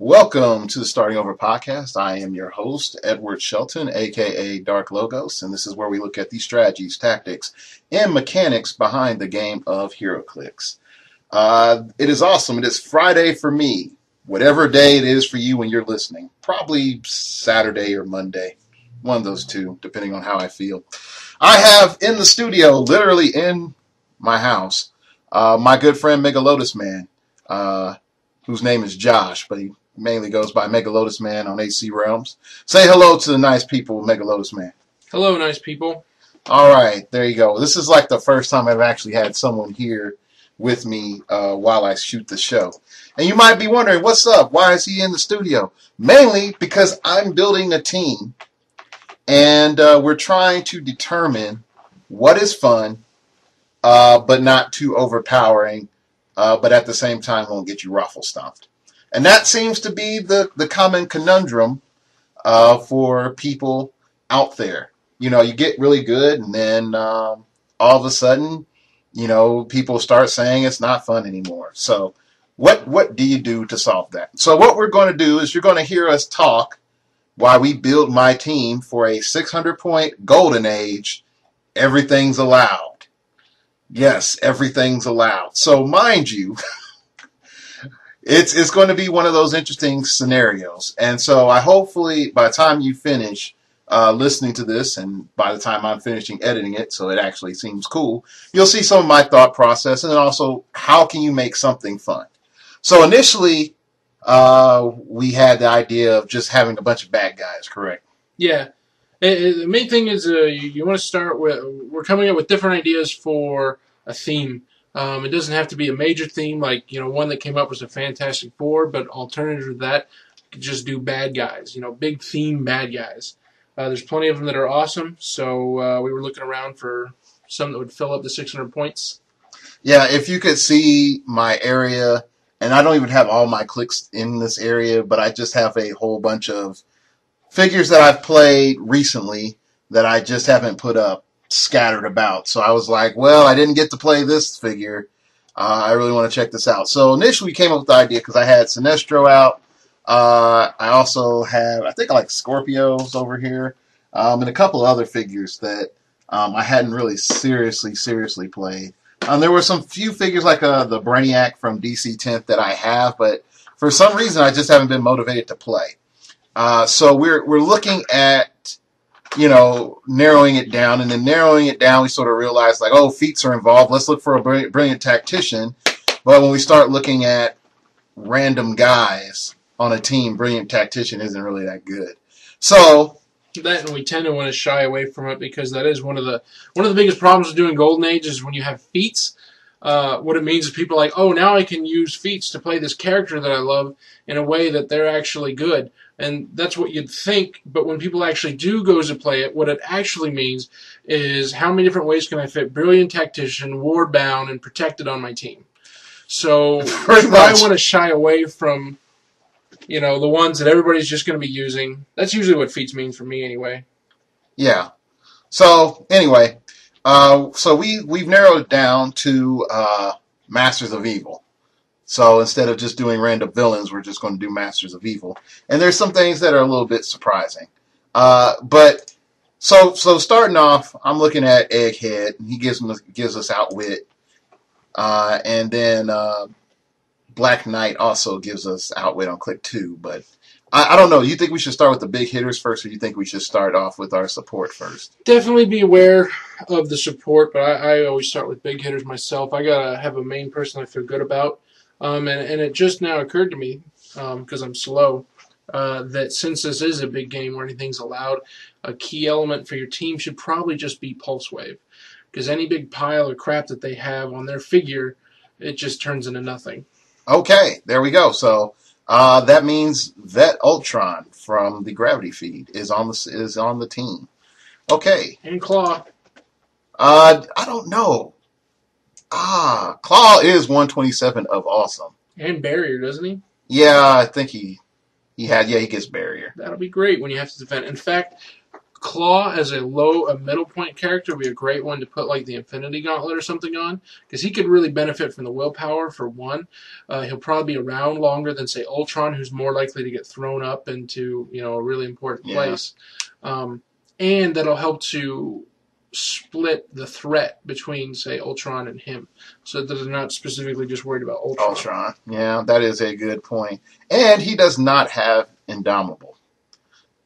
Welcome to the Starting Over podcast. I am your host, Edward Shelton, aka Dark Logos, and this is where we look at the strategies, tactics, and mechanics behind the game of HeroClix. It is awesome. It is Friday for me, whatever day it is for you when you're listening. Probably Saturday or Monday, one of those two, depending on how I feel. I have in the studio, literally in my house, my good friend Megalotusman, whose name is Josh, but he mainly goes by Megalotusman on AC Realms. Say hello to the nice people, Megalotusman. Hello, nice people. All right, there you go. This is like the first time I've actually had someone here with me while I shoot the show. And you might be wondering, what's up? Why is he in the studio? Mainly because I'm building a team, and we're trying to determine what is fun, but not too overpowering, but at the same time won't get you ruffle stomped. And that seems to be the common conundrum for people out there. You know, you get really good, and then all of a sudden, you know, people start saying it's not fun anymore. So what do you do to solve that? So what we're going to do is you're going to hear us talk while we build my team for a 600-point golden age. Everything's allowed. Yes, everything's allowed. So mind you, it's going to be one of those interesting scenarios. And so I hopefully by the time you finish listening to this, and by the time I'm finishing editing it, so it actually seems cool, you'll see some of my thought process, and then also how can you make something fun. So initially, we had the idea of just having a bunch of bad guys, correct? Yeah. The main thing is you want to start with, we're coming up with different ideas for a theme. It doesn't have to be a major theme like, one that came up was a Fantastic Four, but alternative to that, you could just do bad guys, big theme bad guys. There's plenty of them that are awesome, so we were looking around for some that would fill up the 600 points. Yeah, if you could see my area, and I don't even have all my clicks in this area, but I just have a whole bunch of figures that I've played recently that I just haven't put up scattered about. So I was like, well, I didn't get to play this figure. I really want to check this out. So initially we came up with the idea because I had Sinestro out. I also have, I think I like Scorpios over here, and a couple other figures that I hadn't really seriously played. There were some few figures like the Brainiac from DC 10th that I have, but for some reason I just haven't been motivated to play. So we're looking at, narrowing it down, and then narrowing it down, we sort of realized like, oh, feats are involved. Let's look for a brilliant tactician. But when we start looking at random guys on a team, brilliant tactician isn't really that good. So that, and we tend to want to shy away from it because that is one of the biggest problems with doing Golden Age is when you have feats. What it means is people are like, oh, now I can use feats to play this character that I love in a way that they're actually good. And that's what you'd think, but when people actually do go to play it, what it actually means is how many different ways can I fit Brilliant Tactician, Ward-bound, and Protected on my team. So I want to shy away from, the ones that everybody's just going to be using. That's usually what feats mean for me anyway. Yeah. So anyway, so we've narrowed it down to Masters of Evil. So instead of just doing random villains, we're just going to do Masters of Evil. And there's some things that are a little bit surprising. But so starting off, I'm looking at Egghead. He gives us Outwit. And then Black Knight also gives us Outwit on click 2. But I don't know. You think we should start with the big hitters first, or you think we should start off with our support first? Definitely be aware of the support, but I always start with big hitters myself. I got to have a main person I feel good about. And it just now occurred to me, because I'm slow, that since this is a big game where anything's allowed, a key element for your team should probably just be Pulse Wave. Because any big pile of crap that they have on their figure, it just turns into nothing. Okay, there we go. So that means Vet Ultron from the Gravity Feed is on the team. Okay. And Claw. I don't know. Claw is 127 of awesome. And Barrier, doesn't he? Yeah, I think he gets Barrier. That'll be great when you have to defend. In fact, Claw as a middle point character would be a great one to put like the Infinity Gauntlet or something on, because he could really benefit from the willpower for one. He'll probably be around longer than say Ultron, who's more likely to get thrown up into a really important place, and that'll help to split the threat between say Ultron and him, so that they're not specifically just worried about Ultron. Yeah, that is a good point. And he does not have Indomitable.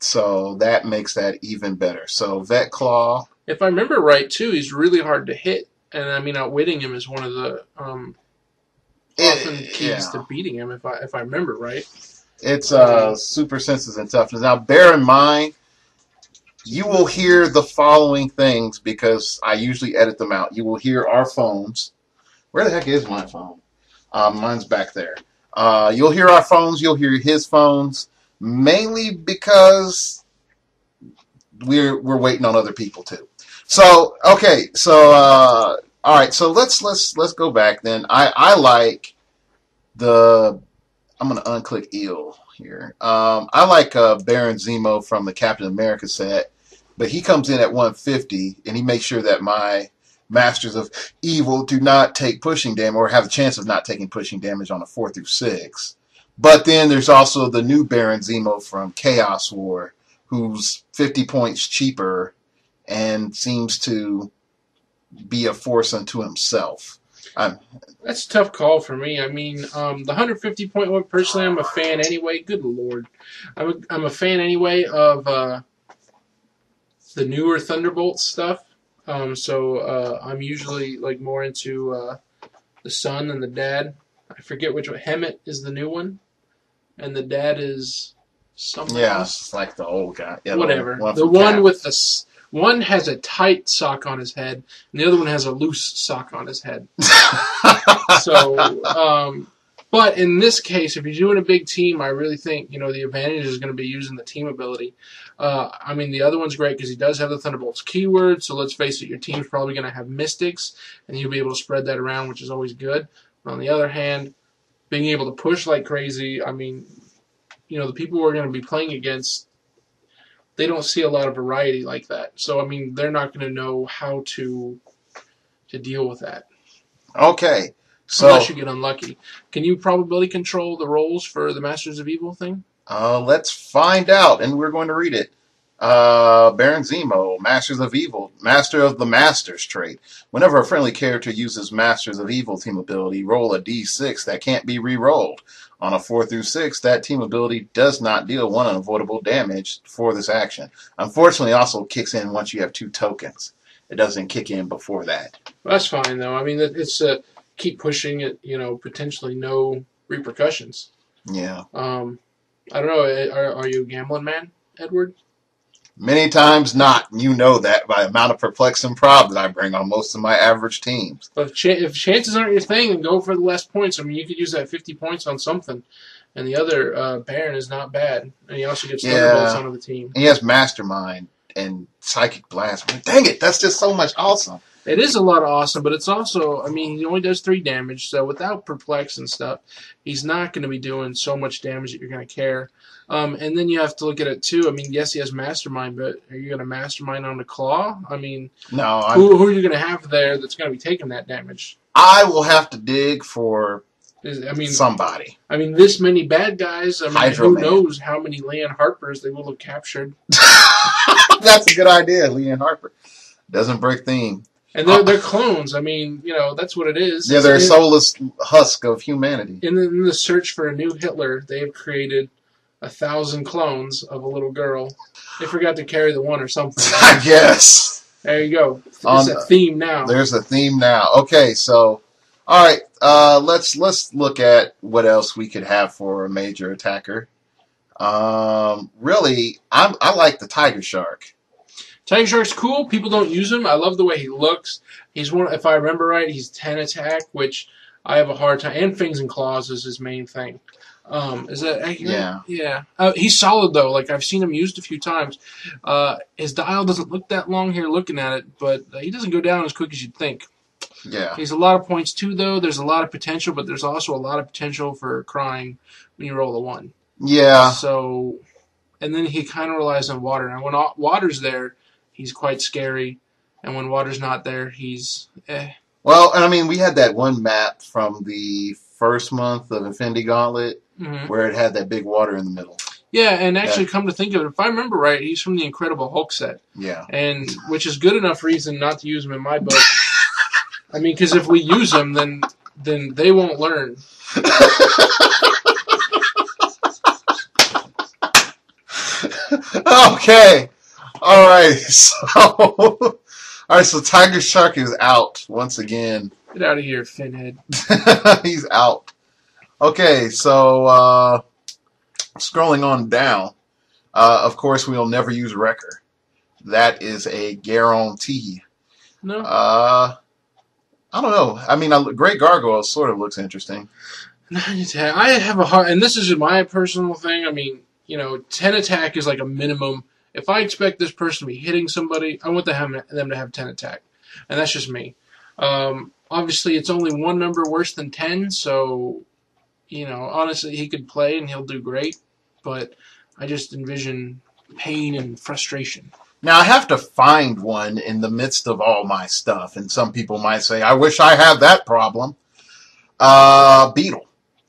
So that makes that even better. So Vet Claw. If I remember right, too, he's really hard to hit. And, I mean, outwitting him is one of the often keys to beating him, if I remember right. It's super senses and toughness. Now, bear in mind, you will hear the following things because I usually edit them out. You will hear our phones. Where the heck is my phone? Mine's back there. You'll hear our phones. You'll hear his phones. Mainly because we're waiting on other people too. So okay, so all right, so let's go back then. I like I'm gonna unclick Eel here. I like Baron Zemo from the Captain America set, but he comes in at 150 and he makes sure that my Masters of Evil do not take pushing damage or have a chance of not taking pushing damage on a 4 through 6. But then there's also the new Baron Zemo from Chaos War, who's 50 points cheaper and seems to be a force unto himself. That's a tough call for me. I mean, the 150 point one, personally, I'm a fan anyway. Good Lord. I'm a fan anyway of the newer Thunderbolt stuff. So I'm usually like more into the son and the dad. I forget which one. Hemet is the new one. And the dad is something else. It's like the old guy. Yeah, whatever. The one with the one has a tight sock on his head, and the other one has a loose sock on his head. So, but in this case, if you're doing a big team, I really think the advantage is going to be using the team ability. I mean, the other one's great because he does have the Thunderbolts keyword. So let's face it, your team's probably going to have Mystics, and you'll be able to spread that around, which is always good. But on the other hand, being able to push like crazy, I mean, the people we're going to be playing against, they don't see a lot of variety like that. So, I mean, they're not going to know how to deal with that. Okay. So, unless you get unlucky. Can you probability control the rolls for the Masters of Evil thing? Let's find out, and we're going to read it. Baron Zemo, Masters of Evil, Master of the Masters trait. Whenever a friendly character uses Masters of Evil team ability, roll a d6 that can't be re-rolled. On a 4 through 6, that team ability does not deal one unavoidable damage for this action. Unfortunately, it also kicks in once you have 2 tokens. It doesn't kick in before that. Well, that's fine, though. I mean, it's keep pushing it, potentially no repercussions. Yeah. I don't know. Are you a gambling man, Edward? Many times not. You know that by the amount of perplexing problems I bring on most of my average teams. But if chances aren't your thing, then go for the less points. I mean, you could use that 50 points on something. And the other Baron is not bad. And he also gets Thunderbolts onto the team. And he has Mastermind and Psychic Blast. Dang it, that's just so much awesome. It is a lot of awesome, but it's also, I mean, he only does 3 damage, so without Perplex and stuff, he's not going to be doing so much damage that you're going to care. And then you have to look at it, too. I mean, yes, he has Mastermind, but are you going to Mastermind on the Claw? I mean, no. Who are you going to have there that's going to be taking that damage? I will have to dig for somebody. I mean, this many bad guys, I mean, who knows how many Leon Harpers they will have captured. That's a good idea, Leon Harper. Doesn't break theme. And they're clones. I mean, that's what it is. Yeah, they're a soulless husk of humanity. In the search for a new Hitler, they have created 1,000 clones of a little girl. They forgot to carry the one or something. I guess. There you go. There's a theme now. There's a theme now. Okay, so, all right, let's look at what else we could have for a major attacker. Really, I like the Tiger Shark. Tiger Shark's cool. People don't use him. I love the way he looks. He's if I remember right, he's 10 attack, which I have a hard time. And Fangs and Claws is his main thing. Is that accurate? Yeah. He's solid, though. Like, I've seen him used a few times. His dial doesn't look that long here looking at it, but he doesn't go down as quick as you'd think. Yeah. He's a lot of points, too, though. There's a lot of potential, but there's also a lot of potential for crying when you roll a 1. Yeah. So... and then he kind of relies on water. And when water's there, he's quite scary, and when water's not there, he's Well, and I mean, we had that one map from the first month of Infinity Gauntlet where it had that big water in the middle. Yeah, and actually, come to think of it, if I remember right, he's from the Incredible Hulk set. Yeah. And which is good enough reason not to use him in my book. I mean, because if we use him, then they won't learn. Okay. All right. So Tiger Shark is out once again. Get out of here, Finhead. He's out. Okay, so scrolling on down, of course we'll never use Wrecker. That is a guarantee. No. I don't know. I mean, Great Gargoyle sort of looks interesting. I have a hard, and this is my personal thing. I mean, 10 attack is like a minimum. If I expect this person to be hitting somebody, I want them to have 10 attack. And that's just me. Obviously, it's only one number worse than 10, so, honestly, he could play and he'll do great. But I just envision pain and frustration. Now, I have to find one in the midst of all my stuff, and some people might say, I wish I had that problem. Beetle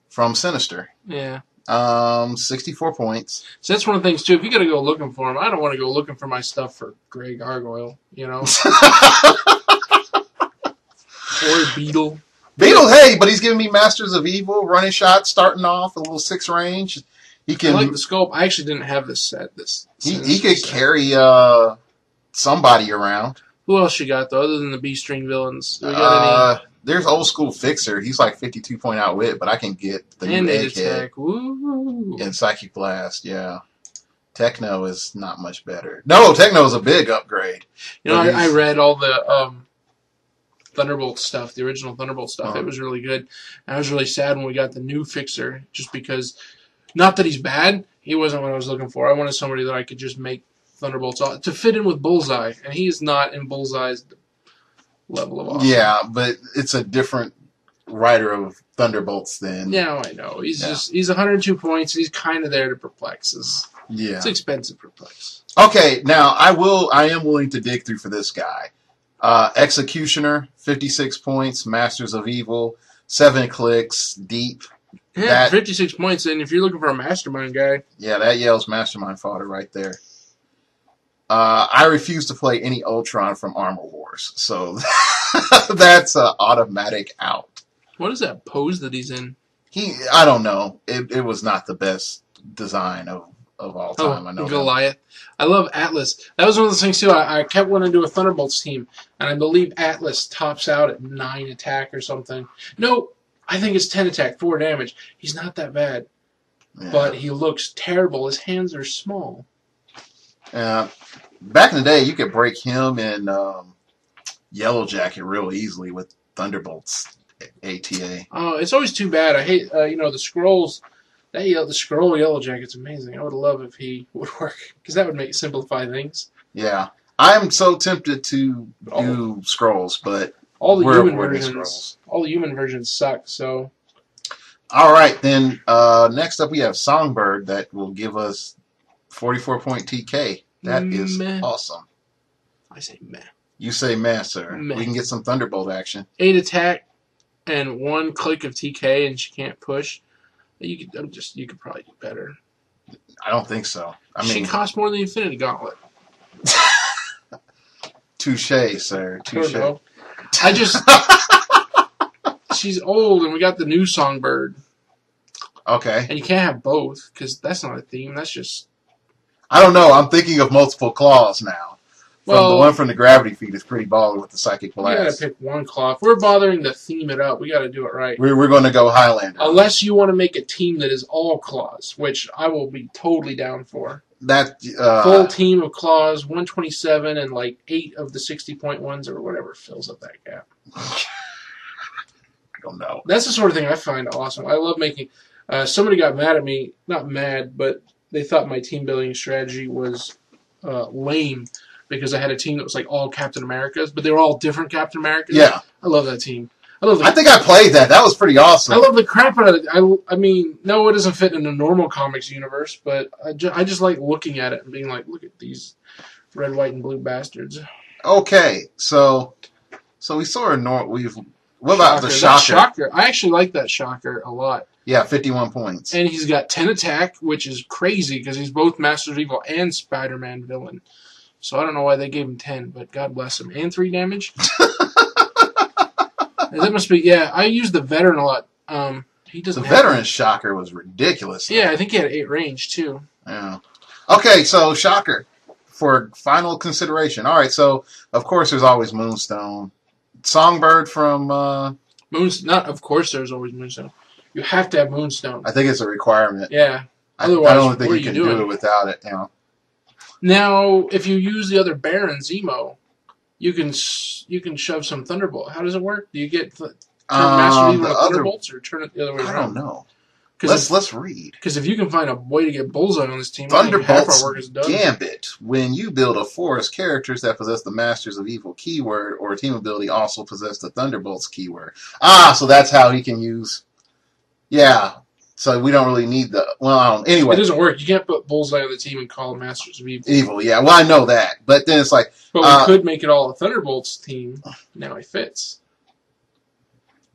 from Sinister. Yeah. 64 points. So that's one of the things, too. If you got to go looking for him, I don't want to go looking for my stuff for Grey Gargoyle, Or Beetle. Beetle, hey, but he's giving me Masters of Evil, running shot, starting off, a little 6 range. He can. I like the scope. I actually didn't have this set. He could carry somebody around. Who else you got, though, other than the B-string villains? Do we got any? There's Old School Fixer. He's like 52 point outwit, but I can get the new Egghead and Psychic Blast. Yeah, Techno is not much better. No, Techno is a big upgrade. I read all the Thunderbolt stuff, the original Thunderbolt stuff. It was really good. And I was really sad when we got the new Fixer, just because, not that he's bad, he wasn't what I was looking for. I wanted somebody that I could just make Thunderbolts to fit in with Bullseye, and he's not in Bullseye's level of awesome. Yeah, but it's a different writer of Thunderbolts than. Yeah, I know. He's 102 points. He's kind of there to perplex us. Yeah, it's expensive perplex. Okay, now I am willing to dig through for this guy. Executioner, 56 points. Masters of Evil, 7 clicks, deep. Yeah, 56 points. And if you're looking for a mastermind guy, yeah, that yells mastermind fodder right there. I refuse to play any Ultron from Armor Wars, so that's an automatic out. What is that pose that he's in? I don't know. It was not the best design of all time. I know Goliath. I love Atlas. That was one of those things too. I kept wanting to do a Thunderbolts team, and I believe Atlas tops out at 9 attack or something. No, I think it's 10 attack, 4 damage. He's not that bad, but he looks terrible. His hands are small. Back in the day, you could break him and Yellow Jacket real easily with Thunderbolts ATA. Oh, it's always too bad. I hate the scrolls. The scroll Yellow Jacket's amazing. I would love if he would work, because that would simplify things. Yeah, I'm so tempted to do scrolls, but all the human versions suck. So, all right, then next up we have Songbird that will give us 44 point TK. That is awesome. I say meh. You say meh, sir. Meh. We can get some Thunderbolt action. 8 attack and 1 click of TK, and she can't push. You could probably do better. I don't think so. She costs more than the Infinity Gauntlet. Touche, sir. Touche. I just she's old, and we got the new Songbird. Okay. And you can't have both, because that's not a theme. That's just. I don't know. I'm thinking of multiple claws now. The one from the Gravity Feed is pretty baller with the Psychic Blast. We gotta pick one claw. If we're bothering to theme it up, we gotta do it right. We're going to go Highlander. Unless you want to make a team that is all claws, which I will be totally down for. That full team of claws, 127, and like 8 of the 60-point ones, or whatever fills up that gap. I don't know. That's the sort of thing I find awesome. I love making. Somebody got mad at me, not mad, but they thought my team building strategy was lame, because I had a team that was like all Captain Americas, but they were all different Captain Americas. Yeah. I love that team. I think I played that. That was pretty awesome. I love the crap out of it. I mean, no, it doesn't fit in a normal comics universe, but I just like looking at it and being like, look at these red, white, and blue bastards. Okay, so we sort of what about the Shocker? Shocker? I actually like that Shocker a lot. Yeah, 51 points. And he's got 10 attack, which is crazy because he's both Masters of Evil and Spider-Man villain. So I don't know why they gave him 10, but God bless him. And 3 damage. That must be, yeah, I use the Veteran a lot. He doesn't. The Veteran Shocker was ridiculous. Yeah, I think he had 8 range, too. Yeah. Okay, so Shocker for final consideration. All right, so, of course, there's always Moonstone. Songbird from... Of course there's always Moonstone. You have to have Moonstone. I think it's a requirement. Yeah. Otherwise, I don't think you can do it without it, you know. Now, if you use the other Baron, Zemo, you can shove some Thunderbolt. How does it work? Do you get turn Master Evil into Thunderbolts or turn it the other way around? I don't know. Let's read. Because if you can find a way to get Bullseye on this team, Thunderbolt's work is done. Gambit. When you build a forest, characters that possess the Masters of Evil keyword or team ability also possess the Thunderbolts keyword. So that's how he can use... Yeah. So we don't really need the... Well, anyway. It doesn't work. You can't put Bullseye on the team and call him Masters of Evil. Yeah. Well, I know that. But then it's like... But we could make it all a Thunderbolts team. Now he fits.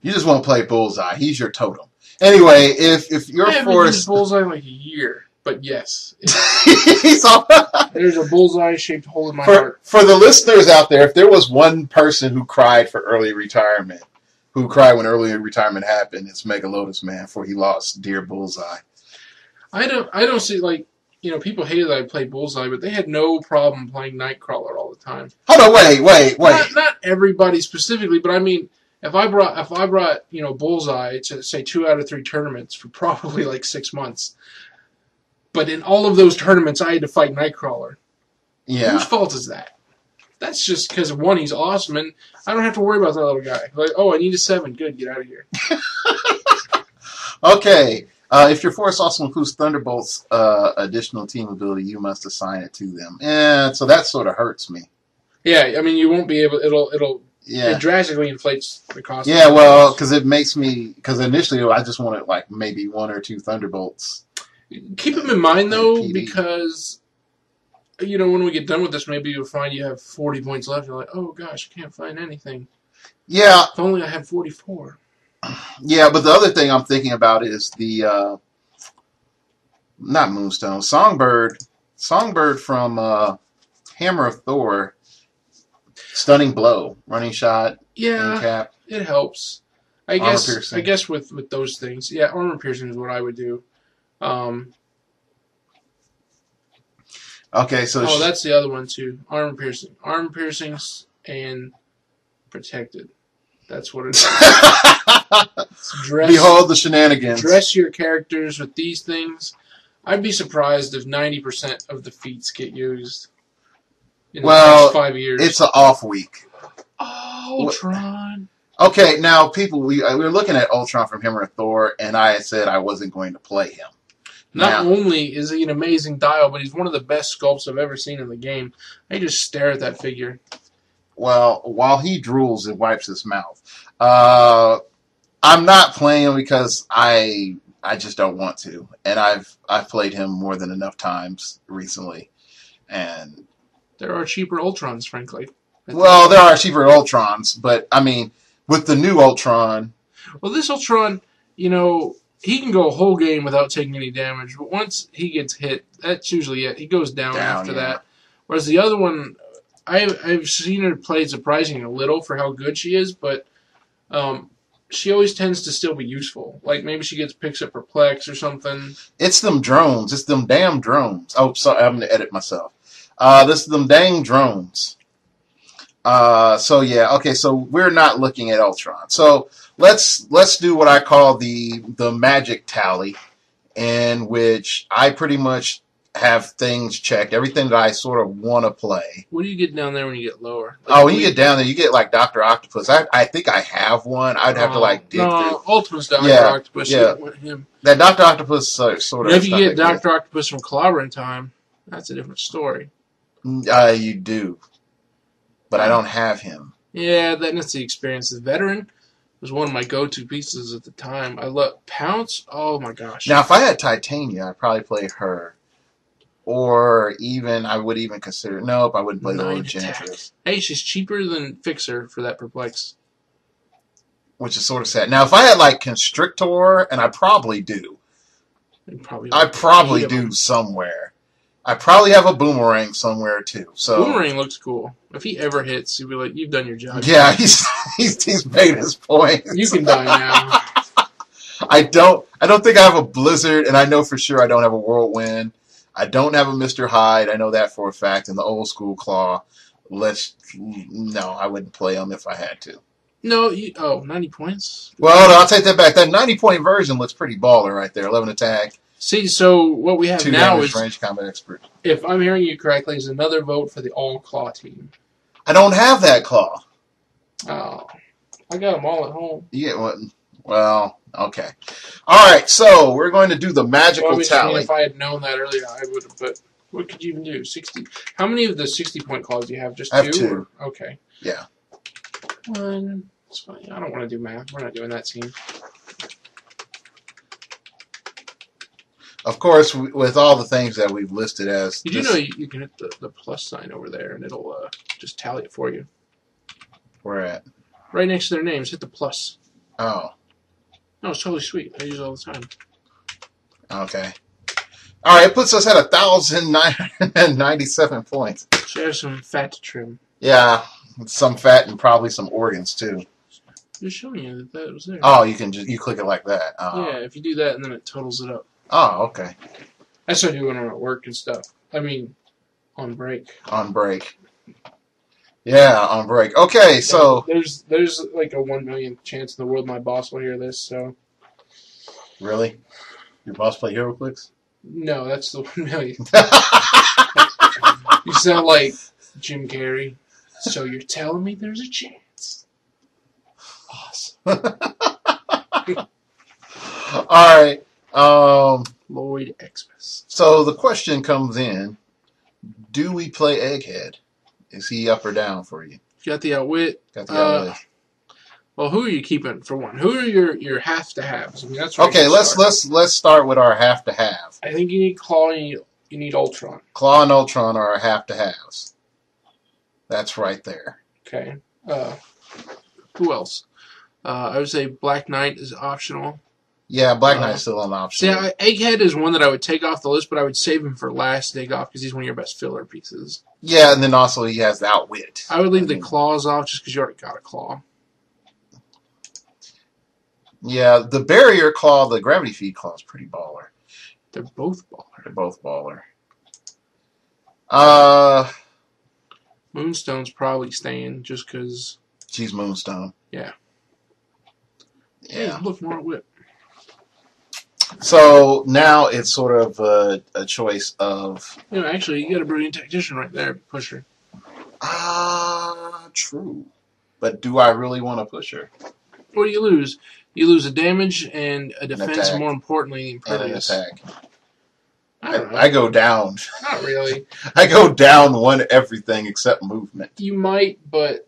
You just want to play Bullseye. He's your totem. Anyway, if your forest... Bullseye in like a year. But yes. He's all right. There's a Bullseye-shaped hole in my heart. For the listeners out there, if there was one person who cried for early retirement... Who cried when early retirement happened? It's Megalotusman, for he lost dear Bullseye. I don't see, like, you know, people hated that I played Bullseye, but they had no problem playing Nightcrawler all the time. Hold on, wait. Not everybody specifically, but I mean, if I brought you know Bullseye to say 2 out of 3 tournaments for probably like 6 months, but in all of those tournaments I had to fight Nightcrawler. Yeah. Whose fault is that? That's just because, one, he's awesome, and I don't have to worry about that little guy. Like, oh, I need a 7. Good, get out of here. Okay. If your force also includes Thunderbolt's additional team ability, you must assign it to them. Yeah, so that sort of hurts me. Yeah, I mean, you won't be able... It drastically inflates the cost. Yeah, well, because it makes me... Because initially, I just wanted, like, maybe 1 or 2 Thunderbolts. Keep them in mind, though, because... You know, when we get done with this, maybe you'll find you have 40 points left. You're like, oh, gosh, I can't find anything. Yeah. If only I had 44. Yeah, but the other thing I'm thinking about is the... not Moonstone. Songbird. Songbird from Hammer of Thor. Stunning Blow. Running shot. Yeah, cap. It helps. I guess with those things. Yeah, armor piercing is what I would do. Okay, so... Oh, that's the other one, too. Armor piercing. Armor piercings and protected. That's what it is. Behold the shenanigans. Dress your characters with these things. I'd be surprised if 90% of the feats get used in the next 5 years. It's an off week. Oh, Ultron. Okay, now, people, we were looking at Ultron from Hammer of Thor, and I said I wasn't going to play him. Not only is he an amazing dial, but he's one of the best sculpts I've ever seen in the game. I just stare at that figure. Well, while he drools and wipes his mouth, I'm not playing him because I just don't want to, and I've played him more than enough times recently, and there are cheaper Ultrons, frankly. Well, there are cheaper Ultrons, but I mean, with the new Ultron. Well, this Ultron, you know. He can go a whole game without taking any damage, but once he gets hit, that's usually it. He goes down after that. Whereas the other one, I've seen her played surprisingly little for how good she is, but she always tends to still be useful. Like maybe she picks up Perplex or something. It's them drones. It's them damn drones. Oh, sorry, I'm going to edit myself. This is them dang drones. So yeah, okay, so we're not looking at Ultron. So let's do what I call the magic tally, in which I pretty much have things checked, everything that I sort of want to play. What do you get down there when you get lower? Like, when you get down there, you get like Dr. Octopus. I think I have one. I'd have to like dig through. Ultimate's Dr. Octopus. Yeah. Him. That Dr. Octopus sort of. If you get Dr. Octopus from Clobbering Time, that's a different story. You do. But I don't have him. Yeah, that's the experience. The Veteran, was one of my go-to pieces at the time. I love Pounce. Oh my gosh! Now, if I had Titania, I'd probably play her. Or even, I would even consider, nope, I wouldn't play the 9 Lord attack. Enchantress. Hey, she's cheaper than Fixer for that Perplex. Which is sort of sad. Now, if I had like Constrictor, and I probably do. I probably do somewhere. I probably have a Boomerang somewhere too. So Boomerang looks cool. If he ever hits, you'd be like, "You've done your job." Yeah, he's made his point. You can die now. I don't think I have a Blizzard, and I know for sure I don't have a Whirlwind. I don't have a Mr. Hyde. I know that for a fact. And the old school Claw. No, I wouldn't play him if I had to. No, 90 points? Well, no, I'll take that back. That 90-point version looks pretty baller right there. 11 attack. See, so what we have 2 now damage, is, range combat expert. if I'm hearing you correctly, is another vote for the all-Claw team. I don't have that Claw. Oh, I got them all at home. Yeah, well, okay. All right, so we're going to do the magical tally. If I had known that earlier, I would have, but what could you even do? 60. How many of the 60-point claws do you have? Just 2? I have 2. Okay. Yeah. 1. It's fine. I don't want to do math. We're not doing that team. Of course, with all the things that we've listed as... You do know you can hit the plus sign over there, and it'll just tally it for you. Where at? Right next to their names, hit the plus. Oh. No, it's totally sweet. I use it all the time. Okay. All right, it puts us at 1,997 points. So there's some fat to trim. Yeah, some fat and probably some organs, too. Just showing you that was there. Oh, you click it like that. Yeah, if you do that, and then it totals it up. Oh, okay. That's what I do when I'm at work and stuff. I mean, on break. On break. Yeah, on break. Okay, so... There's like a 1 million chance in the world my boss will hear this, so... Really? Your boss play HeroClix? No, that's the 1 million. You sound like Jim Carrey. So you're telling me there's a chance? Awesome. All right. Lloyd Xmas. So the question comes in, do we play Egghead? Is he up or down for you? You got the outwit. Got the outwit. Well, who are you keeping for one? Who are your have-to-haves? I mean, that's okay. Let's start with our have-to-have. I think you need Claw. You need Ultron. Claw and Ultron are our have-to-haves. That's right there. Okay. Who else? I would say Black Knight is optional. Yeah, Black Knight's still on the option. See, Egghead is one that I would take off the list, but I would save him for last to take off because he's one of your best filler pieces. Yeah, and then also he has the outwit. I would leave the claws off just because you already got a claw. Yeah, the barrier claw, the gravity feed claw is pretty baller. They're both baller. They're both baller. Moonstone's probably staying just because... She's Moonstone. Yeah. Yeah. Hey, look, more whip. So now it's sort of a choice of... You know, actually, you got a Brilliant Tactician right there. Push her. True. But do I really want to push her? What do you lose? You lose a damage and a defense, attack. More importantly, impervious. And an attack. I don't know. I go down. Not really. I go down one everything except movement. You might, but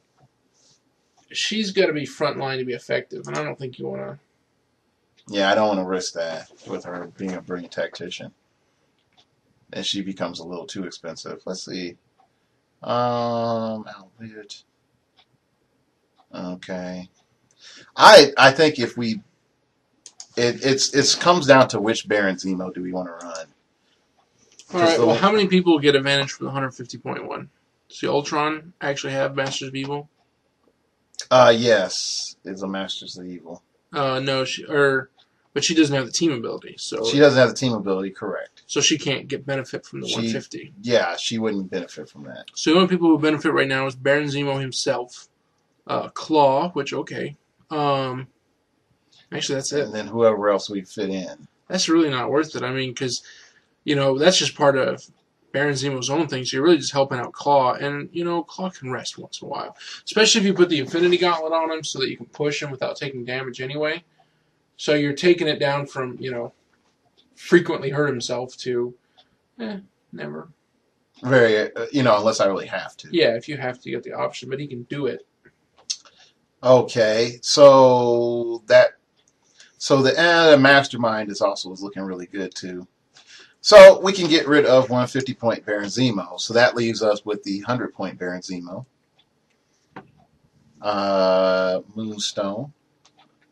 she's got to be frontline to be effective, and I don't think you want to... Yeah, I don't want to risk that with her being a Brilliant Tactician. And she becomes a little too expensive. Let's see. Outwit. Okay. I think if we... It comes down to which Baron Zemo do we want to run. Alright, well, how many people get advantage from the 150.1? Does the Ultron actually have Masters of Evil? Yes. It's a Masters of Evil. No, but she doesn't have the team ability, so... She doesn't have the team ability, correct. So she can't get benefit from the 150. Yeah, she wouldn't benefit from that. So the only people who benefit right now is Baron Zemo himself, Claw, which, okay. Actually, that's it. And then whoever else we fit in. That's really not worth it. I mean, because, you know, that's just part of Baron Zemo's own thing, so you're really just helping out Claw. And, you know, Claw can rest once in a while. Especially if you put the Infinity Gauntlet on him so that you can push him without taking damage anyway. So you're taking it down from, you know, frequently hurt himself to, never. Very, unless I really have to. Yeah, if you have to get the option, but he can do it. Okay, the mastermind is looking really good too. So we can get rid of 150-point Baron Zemo. So that leaves us with the 100-point Baron Zemo, Moonstone,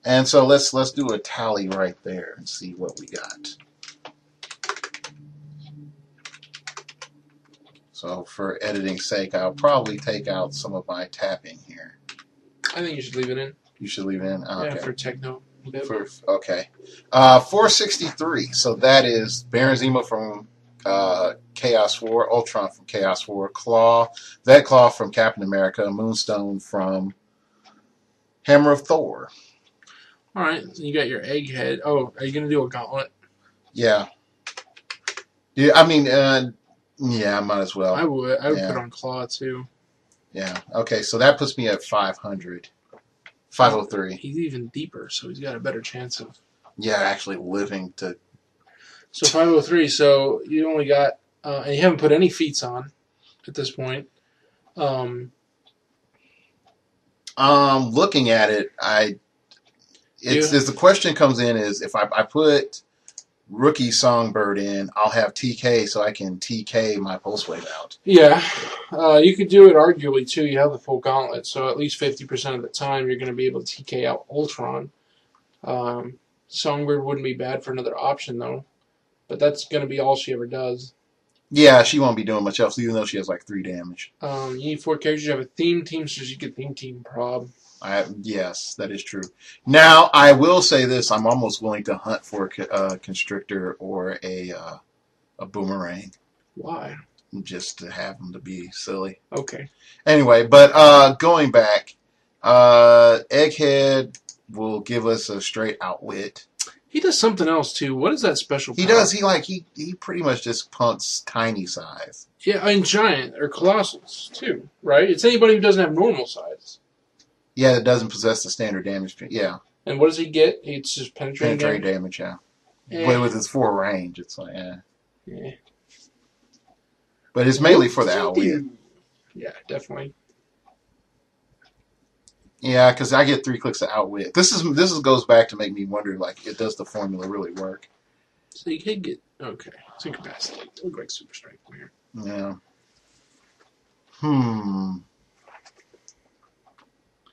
and so let's do a tally right there and see what we got. So for editing's sake, I'll probably take out some of my tapping here. I think you should leave it in. You should leave it in? Okay. Yeah, for techno. Okay. 463. So that is Baron Zemo from Chaos War, Ultron from Chaos War, Claw from Captain America, Moonstone from Hammer of Thor. All right, so you got your egghead. Oh, are you going to do a gauntlet? Yeah. Yeah, I mean, yeah, I might as well. I would put on Claw, too. Yeah. Okay, so that puts me at 500. 503. He's even deeper, so he's got a better chance of... Yeah, actually living to... So 503, so you only got... and you haven't put any feats on at this point. Looking at it, the question comes in is if I put Rookie Songbird in, I'll have TK so I can TK my Pulse Wave out. Yeah. You could do it arguably, too. You have the full gauntlet, so at least 50% of the time you're going to be able to TK out Ultron. Songbird wouldn't be bad for another option, though. But that's going to be all she ever does. Yeah, she won't be doing much else, even though she has like 3 damage. You need 4 characters. You have a theme team, so you get theme team prob. Yes, that is true. Now, I will say this. I'm almost willing to hunt for a Constrictor or a Boomerang. Why? Just to have them to be silly. Okay. Anyway, but going back, Egghead will give us a straight outwit. He does something else too. What is that special power? He does. He pretty much just punts tiny size. Yeah, and giant or colossals too, right? It's anybody who doesn't have normal size. Yeah, that doesn't possess the standard damage. Yeah. And what does he get? It's just penetrating damage. Yeah. But with his 4 range, it's like, Yeah. But it's mainly for the outwit. Yeah, definitely. Yeah, because I get 3 clicks of outwit. This goes back to make me wonder, like, does the formula really work? So you could get it's incapacitated. It looks like super strength from here. Yeah.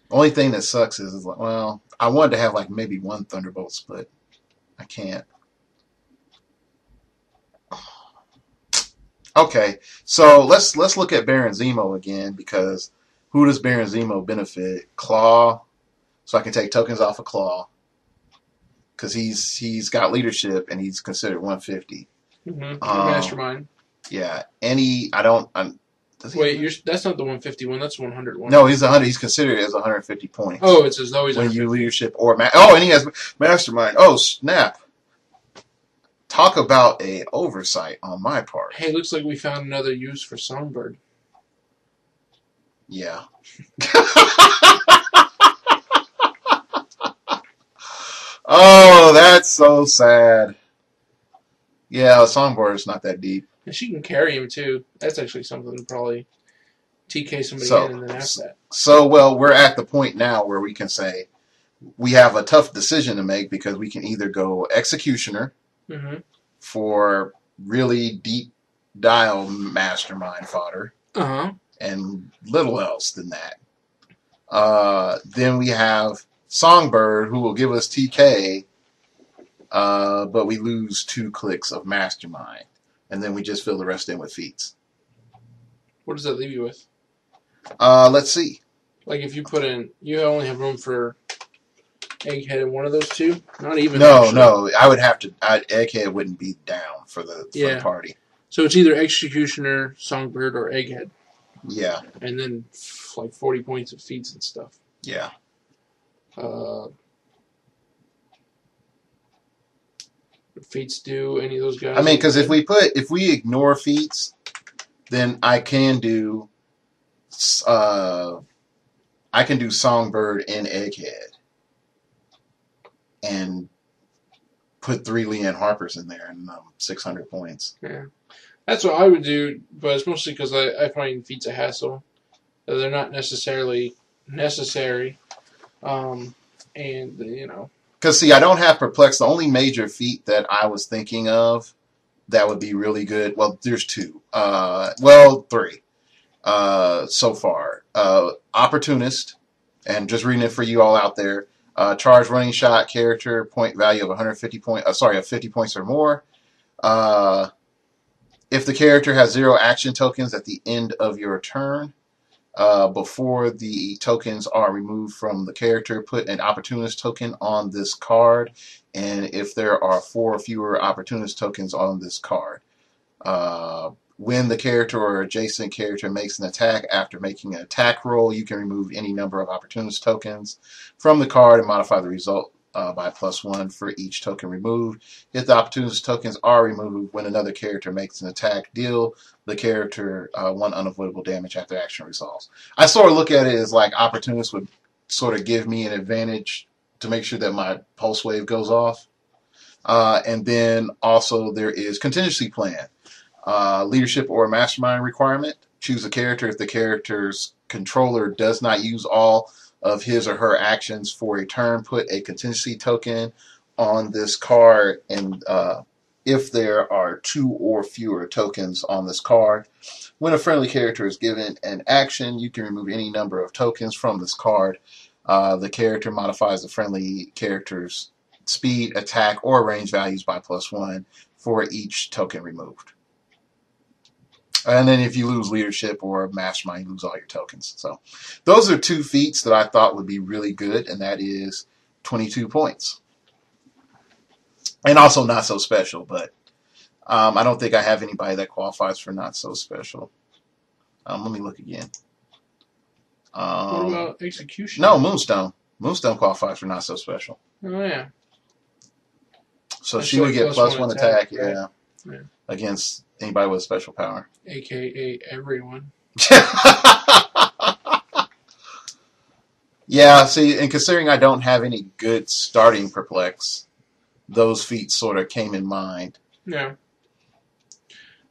Only thing that sucks is like, well, I wanted to have like maybe 1 Thunderbolts, but I can't. Okay, so let's look at Baron Zemo again, because who does Baron Zemo benefit? Claw, so I can take tokens off of Claw, because he's got leadership and he's considered 150. Mastermind. Yeah, that's not the 151. That's 101. No, he's 100. He's considered as 150 points. Oh, it's as though he's when you leadership or and he has mastermind. Oh snap! Talk about a oversight on my part. Hey, looks like we found another use for Songbird. Yeah. Oh, that's so sad. Yeah, Songbird is not that deep. And she can carry him too. That's actually something to probably TK somebody in and then after that. So, well, we're at the point now where we can say we have a tough decision to make, because we can either go Executioner for really deep dial mastermind fodder and little else than that. Then we have Songbird, who will give us TK, but we lose 2 clicks of mastermind. And then we just fill the rest in with feats. What does that leave you with? Let's see. Like if you put in, you only have room for Egghead in one of those 2? Not even. No. I would have to. Egghead wouldn't be down for the party. So it's either Executioner, Songbird, or Egghead. Yeah. And then like 40 points of feats and stuff. Yeah. Feats do any of those guys? I mean, because if we ignore feats, then I can do Songbird and Egghead, and put 3 Leanne Harpers in there and 600 points. Yeah, that's what I would do, but it's mostly because I find feats a hassle. They're not necessarily necessary. And you know, Because see, I don't have perplex. The only major feat that I was thinking of that would be really good. Well, there's two. Well, three so far. Opportunist, and just reading it for you all out there. Charge running shot character point value of 150 of 50 points or more. Uh, if the character has 0 action tokens at the end of your turn, before the tokens are removed from the character, put an opportunist token on this card, and if there are 4 or fewer opportunist tokens on this card. When the character or adjacent character makes an attack after making an attack roll, you can remove any number of opportunist tokens from the card and modify the result by +1 for each token removed. If the opportunist tokens are removed when another character makes an attack, deal the character 1 unavoidable damage after action resolves. I sort of look at it as like opportunist would sort of give me an advantage to make sure that my pulse wave goes off. And then also there is contingency plan. Leadership or mastermind requirement. Choose a character if the character's controller does not use all of his or her actions for a turn. Put a contingency token on this card, and if there are 2 or fewer tokens on this card. When a friendly character is given an action, you can remove any number of tokens from this card. The character modifies the friendly character's speed, attack, or range values by +1 for each token removed. And then if you lose leadership or mastermind, you lose all your tokens. So those are 2 feats that I thought would be really good, and that is 22 points. And also not so special, but I don't think I have anybody that qualifies for not so special. Let me look again. what about execution? No, Moonstone. Moonstone qualifies for not so special. Oh yeah. So That's she would like get +1 attack, right? yeah, against anybody with a special power. AKA everyone. Yeah, see, and considering I don't have any good starting perplex, those feats sort of came in mind. Yeah.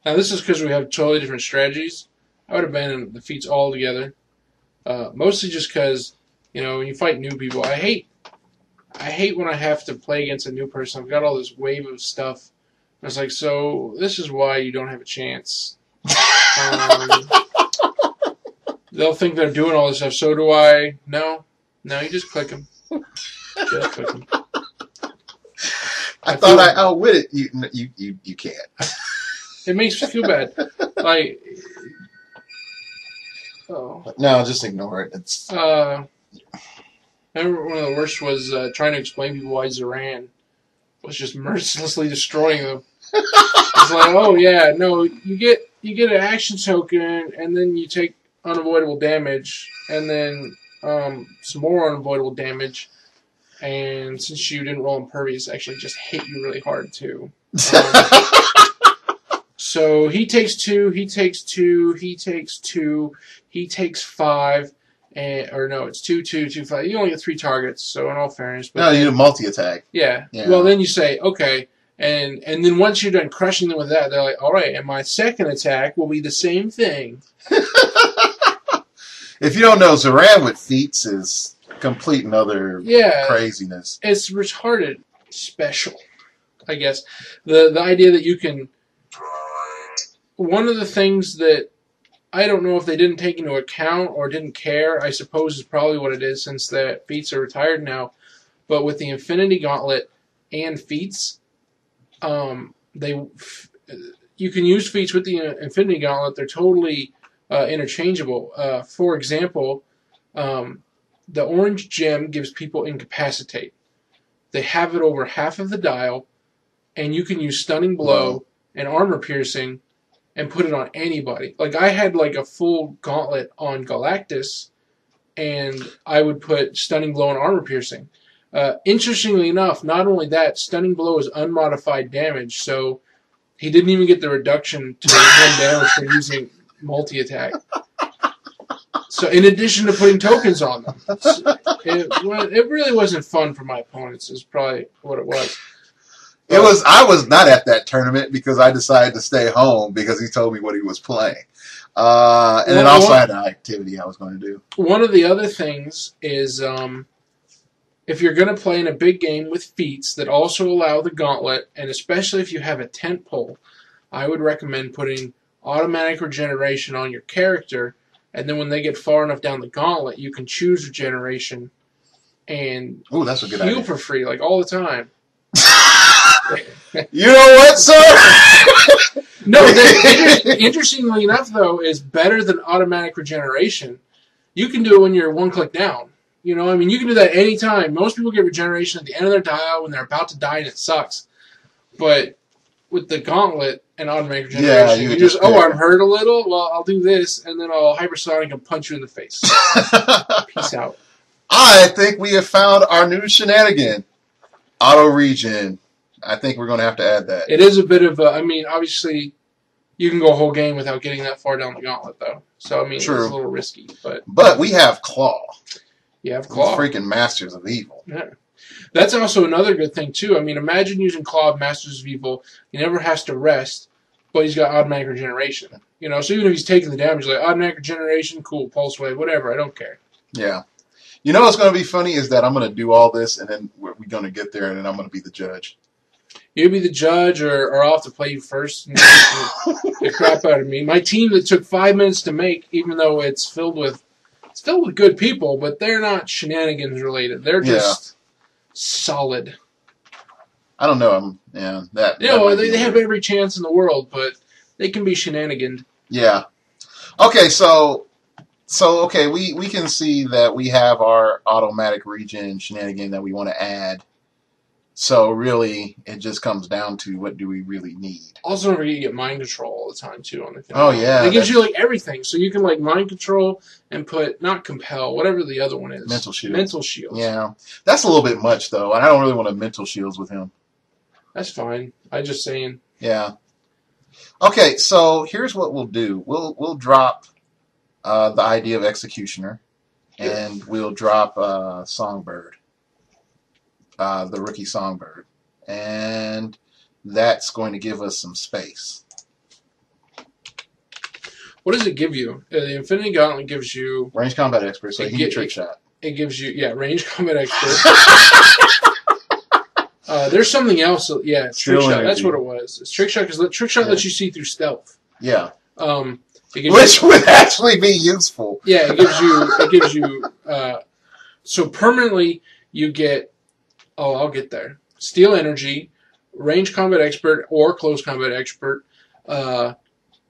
Now this is because we have totally different strategies. I would abandon the feats altogether. Mostly just because, you know, when you fight new people, I hate when I have to play against a new person. I've got all this wave of stuff. I was like, so this is why you don't have a chance. They'll think they're doing all this stuff. So do I. No, you just click them. Just click them. I thought I outwit it. You can't. It makes me feel bad. Like, oh. No, just ignore it. It's. I remember one of the worst was trying to explain to people why Zoran was just mercilessly destroying them. It's like, oh yeah, no, you get an action token, and then you take unavoidable damage, and then some more unavoidable damage, and since you didn't roll impervious, actually just hit you really hard too. So he takes 2, he takes 2, he takes 2, he takes 5. Or no, it's 2, 2, 2, 5. You only get 3 targets, so in all fairness. But no, you do multi-attack. Yeah. Well, then you say, okay, and then once you're done crushing them with that, they're like, all right, and my second attack will be the same thing. If you don't know, Zoran with feats is complete and utter craziness. It's retarded special, I guess. The idea that you can... One of the things that I don't know if they didn't take into account or didn't care, I suppose is probably what it is since the feats are retired now. But with the Infinity Gauntlet and feats, you can use feats with the Infinity Gauntlet. They're totally interchangeable. For example, the orange gem gives people Incapacitate. They have it over half of the dial, and you can use Stunning Blow and Armor Piercing and put it on anybody. Like, I had like a full gauntlet on Galactus, and I would put Stunning Blow and Armor Piercing. Interestingly enough, not only that, Stunning Blow is unmodified damage, so he didn't even get the reduction to 1 damage for using multi-attack. So, in addition to putting tokens on them, it really wasn't fun for my opponents, is probably what it was. It was. I was not at that tournament because I decided to stay home because he told me what he was playing. And then also I had an activity I was going to do. One of the other things is if you're going to play in a big game with feats that also allow the gauntlet, and especially if you have a tent pole, I would recommend putting automatic regeneration on your character, and then when they get far enough down the gauntlet, you can choose regeneration and Ooh, that's a good heal idea. for free, like all the time. You know what, sir? No, interestingly enough, though, is better than automatic regeneration. You can do it when you're one click down. You know, I mean, you can do that anytime. Most people get regeneration at the end of their dial when they're about to die, and it sucks. But with the gauntlet and automatic regeneration, you just I'm hurt a little. Well, I'll do this, and then I'll hypersonic and punch you in the face. Peace out. I think we have found our new shenanigan. Auto regen. I think we're going to have to add that. It is a bit of a, I mean, obviously, you can go a whole game without getting that far down the gauntlet, though. So, I mean, True. It's a little risky. But we have Claw. You have Claw. We're freaking Masters of Evil. Yeah. That's also another good thing, too. I mean, imagine using Claw of Masters of Evil. He never has to rest, but he's got automatic regeneration. You know, so even if he's taking the damage, like, automatic regeneration, cool, pulse wave, whatever, I don't care. Yeah. You know what's going to be funny is that I'm going to do all this, and then we're going to get there, and then I'm going to be the judge. You'll be the judge, or I'll have to play you first and the crap out of me. My team that took 5 minutes to make, even though it's filled with good people, but they're not shenanigans related. They're just solid. I don't know. They have every chance in the world, but they can be shenaniganed. Yeah. Okay, so we can see that we have our automatic regen shenanigan that we want to add. So really, it just comes down to what do we really need. Also, remember you get mind control all the time too on the thing. Oh yeah, it gives you like everything, so you can like mind control and put not compel, whatever the other one is. Mental shield. Mental shields. Yeah, that's a little bit much though, and I don't really want to mental shields with him. That's fine. I'm just saying. Yeah. Okay, so here's what we'll do. We'll drop the idea of Executioner, and we'll drop Songbird. The rookie Songbird. And that's going to give us some space. What does it give you? The Infinity Gauntlet gives you... Range Combat Expert, so he can trick shot. It gives you, Range Combat Expert. There's something else. Yeah, Trick Shot. That's what it was. It's Trick Shot because Trick Shot lets you see through stealth. Yeah. Which would actually be useful. Yeah, it gives you... so permanently you get... Oh, I'll get there. Steel Energy, Range Combat Expert or Close Combat Expert,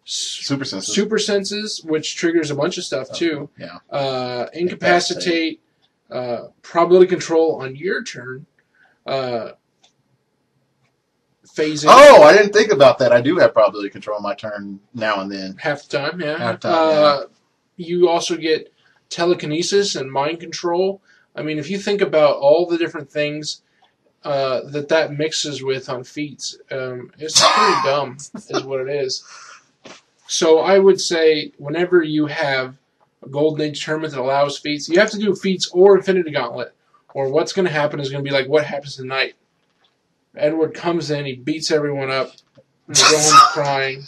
Super Senses, which triggers a bunch of stuff too. Yeah. Incapacitate, Probability Control on your turn. Phasing. Oh, I didn't think about that. I do have Probability Control on my turn now and then. Half the time, yeah. Half the time, You also get Telekinesis and Mind Control. I mean, if you think about all the different things that mixes with on feats, it's pretty dumb, is what it is. So I would say whenever you have a Golden Age tournament that allows feats, you have to do feats or Infinity Gauntlet, or what's going to happen is going to be like what happens tonight. Edward comes in, he beats everyone up, and they go home crying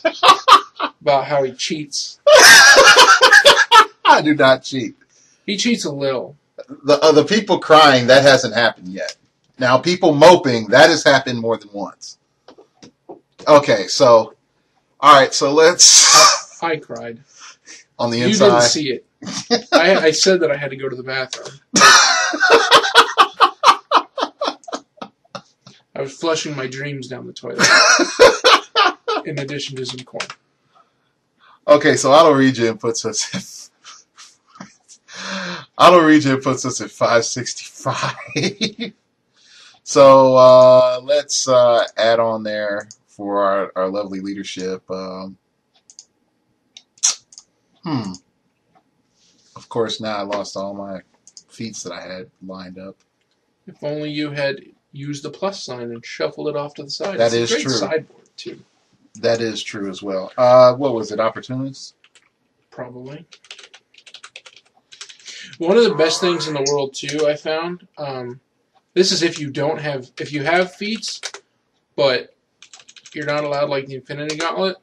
about how he cheats. I do not cheat. He cheats a little. The people crying, that hasn't happened yet. Now, people moping, that has happened more than once. Okay, so, alright, so let's... I cried. On the inside? You didn't see it. I said that I had to go to the bathroom. I was flushing my dreams down the toilet. In addition to some corn. Okay, so Auto Regen puts us at... Auto Regen puts us at 565. So let's add on there for our lovely leadership. Of course, now I lost all my feats that I had lined up. If only you had used the plus sign and shuffled it off to the side. That is true. It's a great sideboard, too. That is true as well. What was it, Opportunist? Probably. One of the best things in the world, too, I found, this is if you have feats, but you're not allowed, like, the Infinity Gauntlet.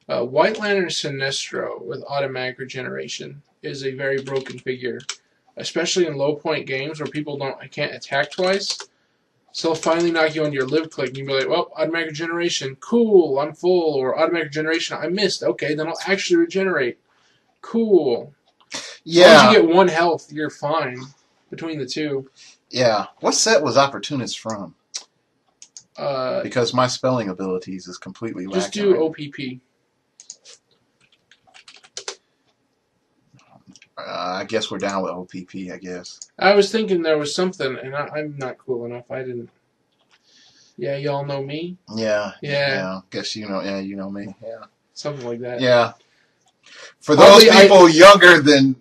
White Lantern Sinestro with automatic regeneration is a very broken figure. especially in low point games where I can't attack twice. So they'll finally knock you on your live click, and you'll be like, well, automatic regeneration, cool, I'm full, or automatic regeneration, I missed, okay, then I'll actually regenerate. Cool. Yeah. As long as you get 1 health, you're fine between the two. Yeah. What set was Opportunist from? Because my spelling abilities is completely lacking. Just do OPP. I guess we're down with OPP, I guess. I was thinking there was something, and I'm not cool enough. I didn't. Yeah, y'all know me? Yeah. Guess you know. Yeah, you know me. Yeah. Something like that. Yeah. For those people younger than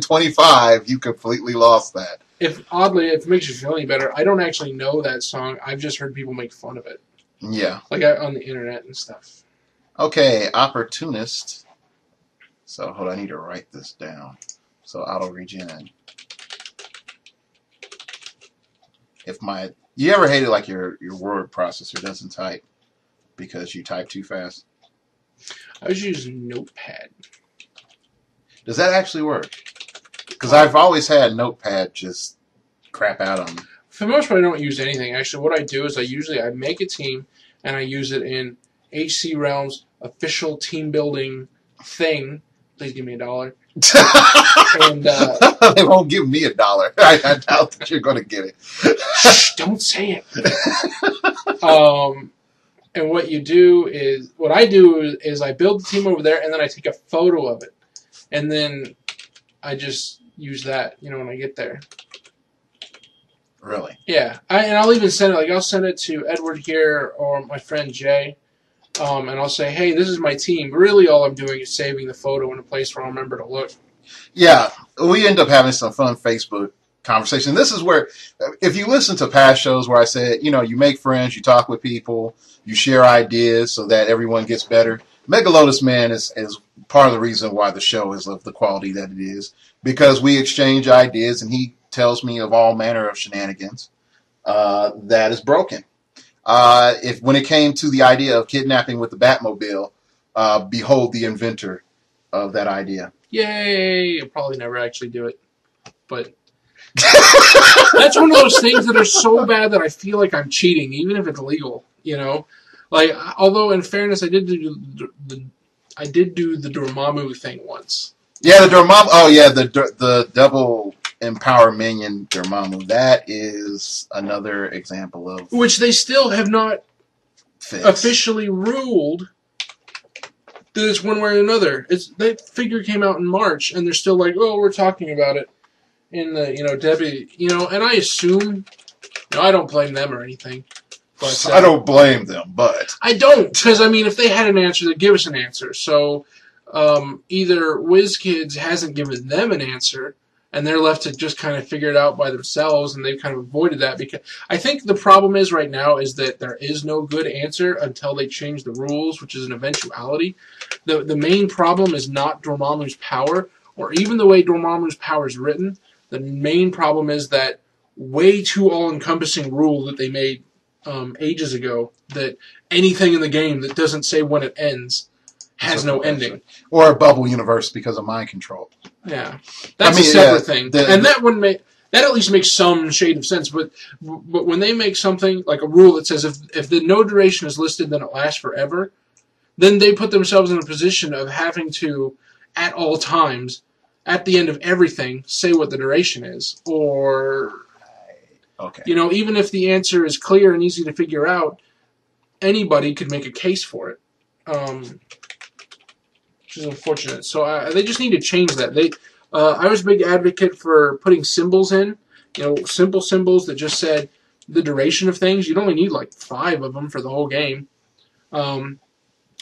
25, you completely lost that. If it makes you feel any better, I don't actually know that song. I've just heard people make fun of it. Yeah. Like on the internet and stuff. Okay, Opportunist. So hold on, I need to write this down. So auto regen. You ever hated like your word processor doesn't type because you type too fast? I was using Notepad. Does that actually work? Because I've always had Notepad just crap out on me. For the most part, I don't use anything. Actually, what I do is I make a team and I use it in HC Realms official team building thing. Please give me $1. And they won't give me $1. I doubt that you're going to get it. Shh, don't say it. And what I do is I build the team over there, and then I take a photo of it, and then I just use that, when I get there. Really? Yeah, and I'll even send it. Like I'll send it to Edward here or my friend Jay. And I'll say, hey, this is my team. Really, all I'm doing is saving the photo in a place where I'll remember to look. Yeah, we end up having some fun Facebook conversation. This is where, if you listen to past shows where I said, you make friends, you talk with people, you share ideas so that everyone gets better. Megalotusman is part of the reason why the show is of the quality that it is, because we exchange ideas and he tells me of all manner of shenanigans that is broken. When it came to the idea of kidnapping with the Batmobile, behold the inventor of that idea. Yay! I'll probably never actually do it. But that's one of those things that are so bad that I feel like I'm cheating, even if it's legal, Like, although in fairness, I did do the Dormammu thing once. Yeah, the Dormammu. Oh, yeah, the double empower minion Dormammu. That is another example of which they still have not officially ruled that it's one way or another. That figure came out in March, and they're still like, oh, we're talking about it in the Debbie, and I assume, I don't blame them or anything. But I don't blame them, but I don't, because if they had an answer, they'd give us an answer. So either WizKids hasn't given them an answer, and they're left to just kind of figure it out by themselves, and they've kind of avoided that. Because I think the problem is right now is that there is no good answer until they change the rules, which is an eventuality. The main problem is not Dormammu's power, or even the way Dormammu's power is written. The main problem is that way too all-encompassing rule that they made ages ago, that anything in the game that doesn't say when it ends has no ending. Or a bubble universe because of mind control. Yeah, that's a separate thing, and that at least makes some shade of sense. But when they make something like a rule that says if the no duration is listed, then it lasts forever, then they put themselves in a position of having to, at all times, at the end of everything, say what the duration is, or okay, even if the answer is clear and easy to figure out, anybody could make a case for it. Which is unfortunate. So they just need to change that. I was a big advocate for putting symbols in, simple symbols that just said the duration of things. You'd only need like 5 of them for the whole game. And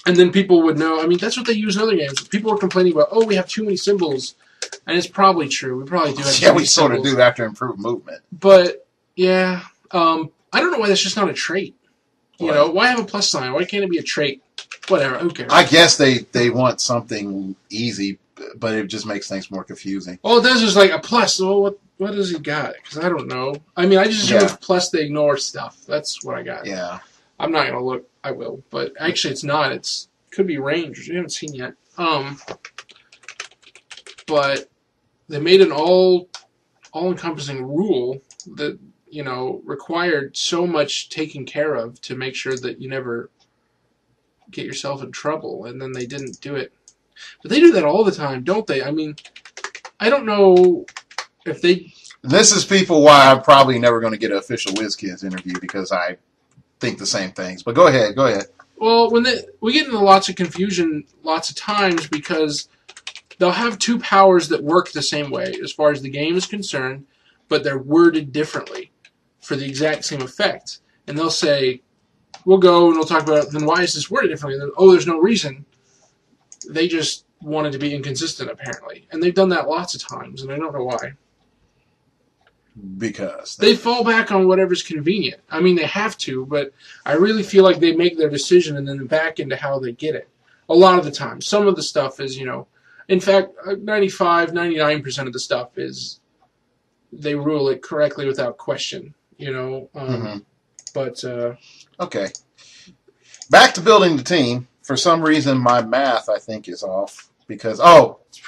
then people would know. That's what they use in other games. People were complaining about, oh, we have too many symbols. And it's probably true. We probably do have too many we sort of do have to improve movement. But, yeah, I don't know why that's just not a trait. Why have a plus sign? Why can't it be a trait? Whatever, who cares? I guess they want something easy, but it just makes things more confusing. All it does is like a plus. Well, what does he got? Because I don't know. I just assume with plus they ignore stuff. That's what I got. Yeah. I'm not going to look. I will. But actually it's not. It could be range, which we haven't seen yet. But they made an all all-encompassing rule that, required so much taken care of to make sure that you never get yourself in trouble, and then they didn't do it. But they do that all the time, don't they? I mean, I don't know if they... This is people why I'm probably never going to get an official WizKids interview, because I think the same things. But go ahead. Well, we get into lots of confusion lots of times because they'll have two powers that work the same way as far as the game is concerned, but they're worded differently for the exact same effect. And they'll say, we'll go and we'll talk about, then why is this worded differently? And then, there's no reason. They just wanted to be inconsistent, apparently. And they've done that lots of times, and I don't know why. Because they fall back on whatever's convenient. I mean, they have to, but I really feel like they make their decision and then back into how they get it. A lot of the time. Some of the stuff is, in fact, 95, 99% of the stuff is they rule it correctly without question, But, okay. Back to building the team. For some reason, my math, I think, is off. Because, it's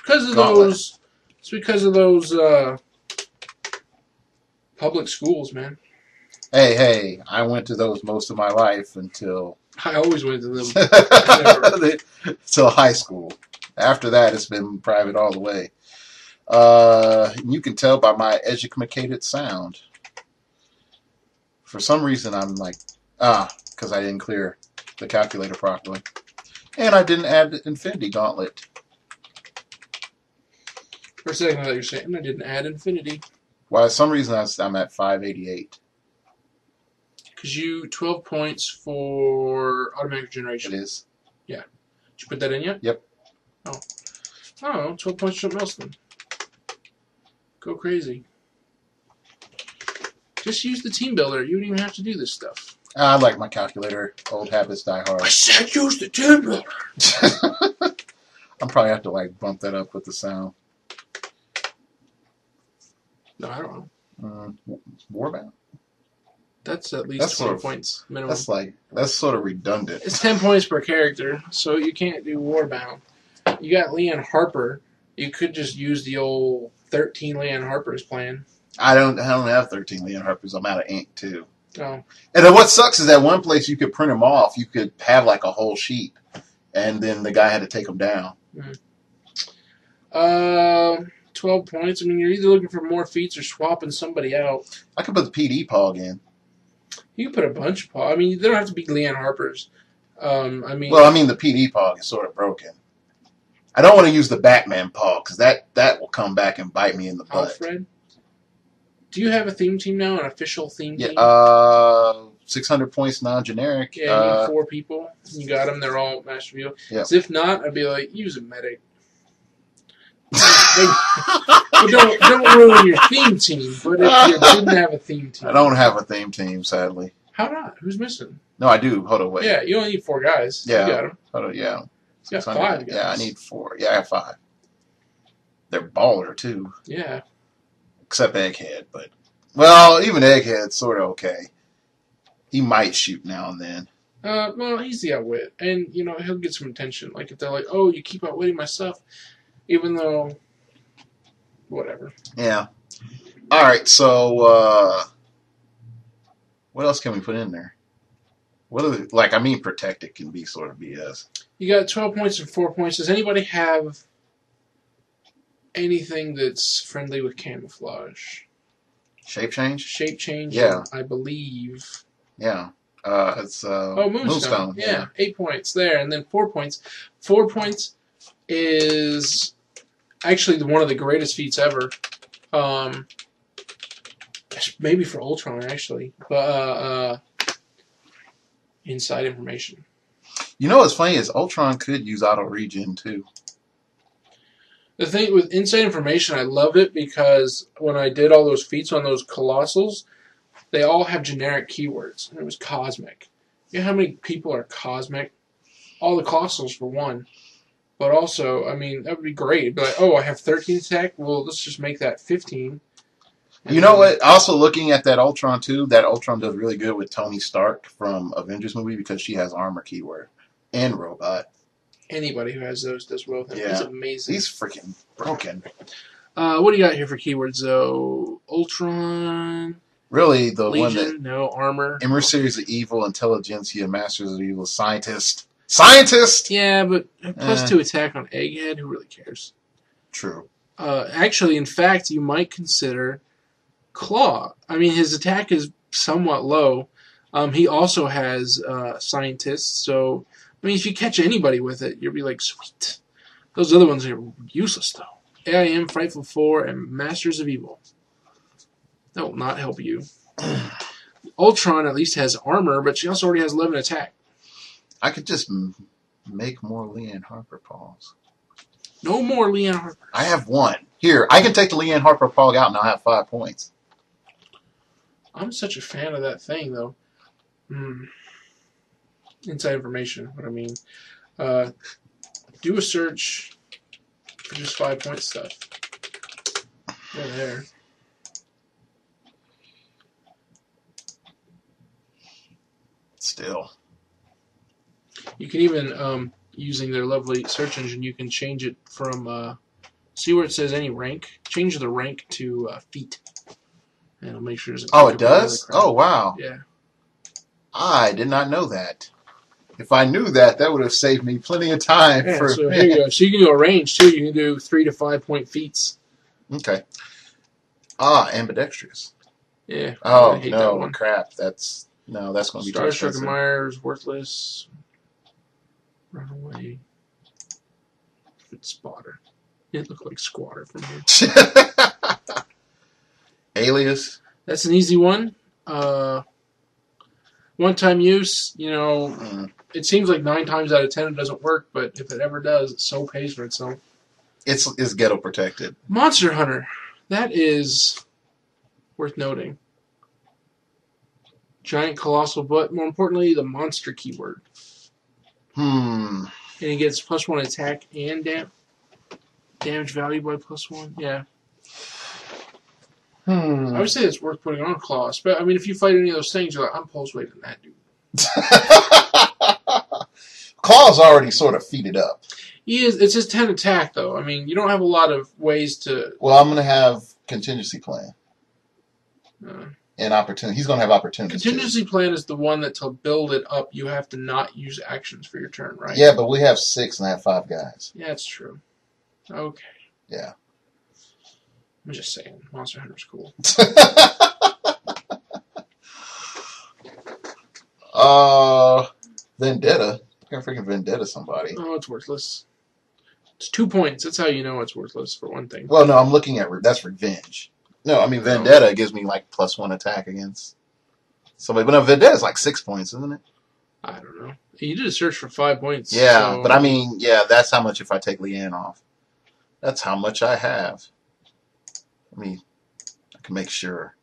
because of those public schools, man. Hey, I went to those most of my life until... I always went to them. Until high school. After that, it's been private all the way. You can tell by my educated sound. For some reason, I'm like, because I didn't clear the calculator properly. And I didn't add the Infinity Gauntlet. For a second, I thought you were saying I didn't add Infinity. Well, for some reason, I'm at 588. Because 12 points for automatic generation. It is. Yeah. Did you put that in yet? Yep. Oh, 12 points for something else then. Go crazy. Just use the team builder. You don't even have to do this stuff. I like my calculator. Old habits die hard. I said use the team builder. I'm probably have to bump that up with the sound. No, I don't know. Warbound? That's at least 20 points minimum. That's sort of redundant. It's 10 points per character, so you can't do Warbound. You got Leanne Harper. You could just use the old 13 Leanne Harper's plan. I don't have 13 Leanne Harpers. I'm out of ink too. Oh. And then what sucks is that one place you could print them off. You could have a whole sheet, and then the guy had to take them down. 12 points. I mean, you're either looking for more feats or swapping somebody out. I could put the PD Pog in. You can put a bunch of Pog. I mean, they don't have to be Leanne Harper's. The PD Pog is sort of broken. I don't want to use the Batman Pog because that will come back and bite me in the butt. Alfred? Do you have a theme team now, an official theme team? 600 points non-generic. Yeah, you need 4 people. You got them. They're all Master View. Yep. So if not, I'd be like, use a medic. But don't ruin your theme team. But if you didn't have a theme team, I don't have a theme team, sadly. How not? Who's missing? No, I do. Hold on, wait. Yeah, you only need 4 guys. Yeah, you got them. Hold on, yeah. You got 5 guys. Yeah, I need 4. Yeah, I have 5. They're baller too. Yeah. Except Egghead, but even Egghead's sort of okay. He might shoot now and then. Well, he's the outwit, and he'll get some attention. Like if they're like, "Oh, you keep outwitting my stuff," even though, whatever. Yeah. All right. So, what else can we put in there? What are protected can be sort of BS. You got 12 points and 4 points. Does anybody have anything that's friendly with camouflage? Shape change? Shape change. Yeah. I believe. Yeah. It's Moonstone. Yeah. 8 points there, and then 4 points. 4 points is actually one of the greatest feats ever. Maybe for Ultron actually, but inside information. You know what's funny is Ultron could use auto regen too. The thing with inside information, I love it because when I did all those feats on those colossals, they all have generic keywords, and it was cosmic. You know how many people are cosmic? All the colossals for one. But also, I mean, that would be great. It'd be like, I have 13 attack. Well, let's just make that 15. You know what? Also, looking at that Ultron too, that Ultron does really good with Tony Stark from Avengers movie because she has armor keyword and robot. Anybody who has those does well with him. Yeah. He's amazing. He's freaking broken. What do you got here for keywords, though? Ultron, Really, the Legion, one that no, Armor. Emissaries of Evil, Intelligentsia, Masters of Evil, Scientist. Scientist! Yeah, but +2 attack on Egghead, who really cares? True. Actually, in fact, you might consider Claw. I mean, his attack is somewhat low. He also has Scientist, so, I mean, if you catch anybody with it, you'll be like, sweet. Those other ones are useless, though. AIM, Frightful 4, and Masters of Evil. That will not help you. Ultron at least has armor, but she also already has 11 attack. I could just make more Leanne Harper Pauls. No more Leanne Harper. I have one. Here, I can take the Leanne Harper Paul out and I'll have 5 points. I'm such a fan of that thing, though. Inside information, what I mean. Do a search for just 5-point stuff. Go there. Still. You can even, using their lovely search engine, you can change it from, see where it says any rank, change the rank to feet. And it'll make sure it doesn't. Oh, it does? Oh, wow. Yeah. I did not know that. If I knew that, that would have saved me plenty of time. Yeah, so here you go. So you can do a range, too. You can do 3 to 5 point feats. Okay. Ambidextrous. Yeah. Oh, no, crap. That's going to be Starstruck and Myers, worthless. Runaway. Spotter. It looked like Squatter from here. Alias. That's an easy one. One-time use, it seems like 9 times out of 10 it doesn't work, but if it ever does, it so pays for itself. It's ghetto protected. Monster Hunter. That is worth noting. Giant, colossal, but more importantly, the monster keyword. And he gets +1 attack and damage value by +1. Yeah. I would say it's worth putting on Claws. But, I mean, if you fight any of those things, you're like, I'm pulse weighting that dude. Claw's already sort of feeded up. He is. It's his 10 attack, though. I mean, you don't have a lot of ways to... Well, I'm going to have contingency plan. And opportunity. He's going to have opportunity. Contingency plan is the one that to build it up, you have to not use actions for your turn, right? Yeah, but we have 6 and I have 5 guys. Yeah, that's true. Okay. Yeah. I'm just saying, Monster Hunter's cool. Vendetta. I can freaking Vendetta somebody. Oh, it's worthless. It's 2 points. That's how you know it's worthless, for one thing. Well, no, I'm looking at... That's revenge. No, I mean, Vendetta gives me, like, +1 attack against somebody. But no, Vendetta's like 6 points, isn't it? I don't know. You did a search for 5 points. Yeah, so... but I mean, yeah, that's how much if I take Leanne off. That's how much I have. I mean, I can make sure.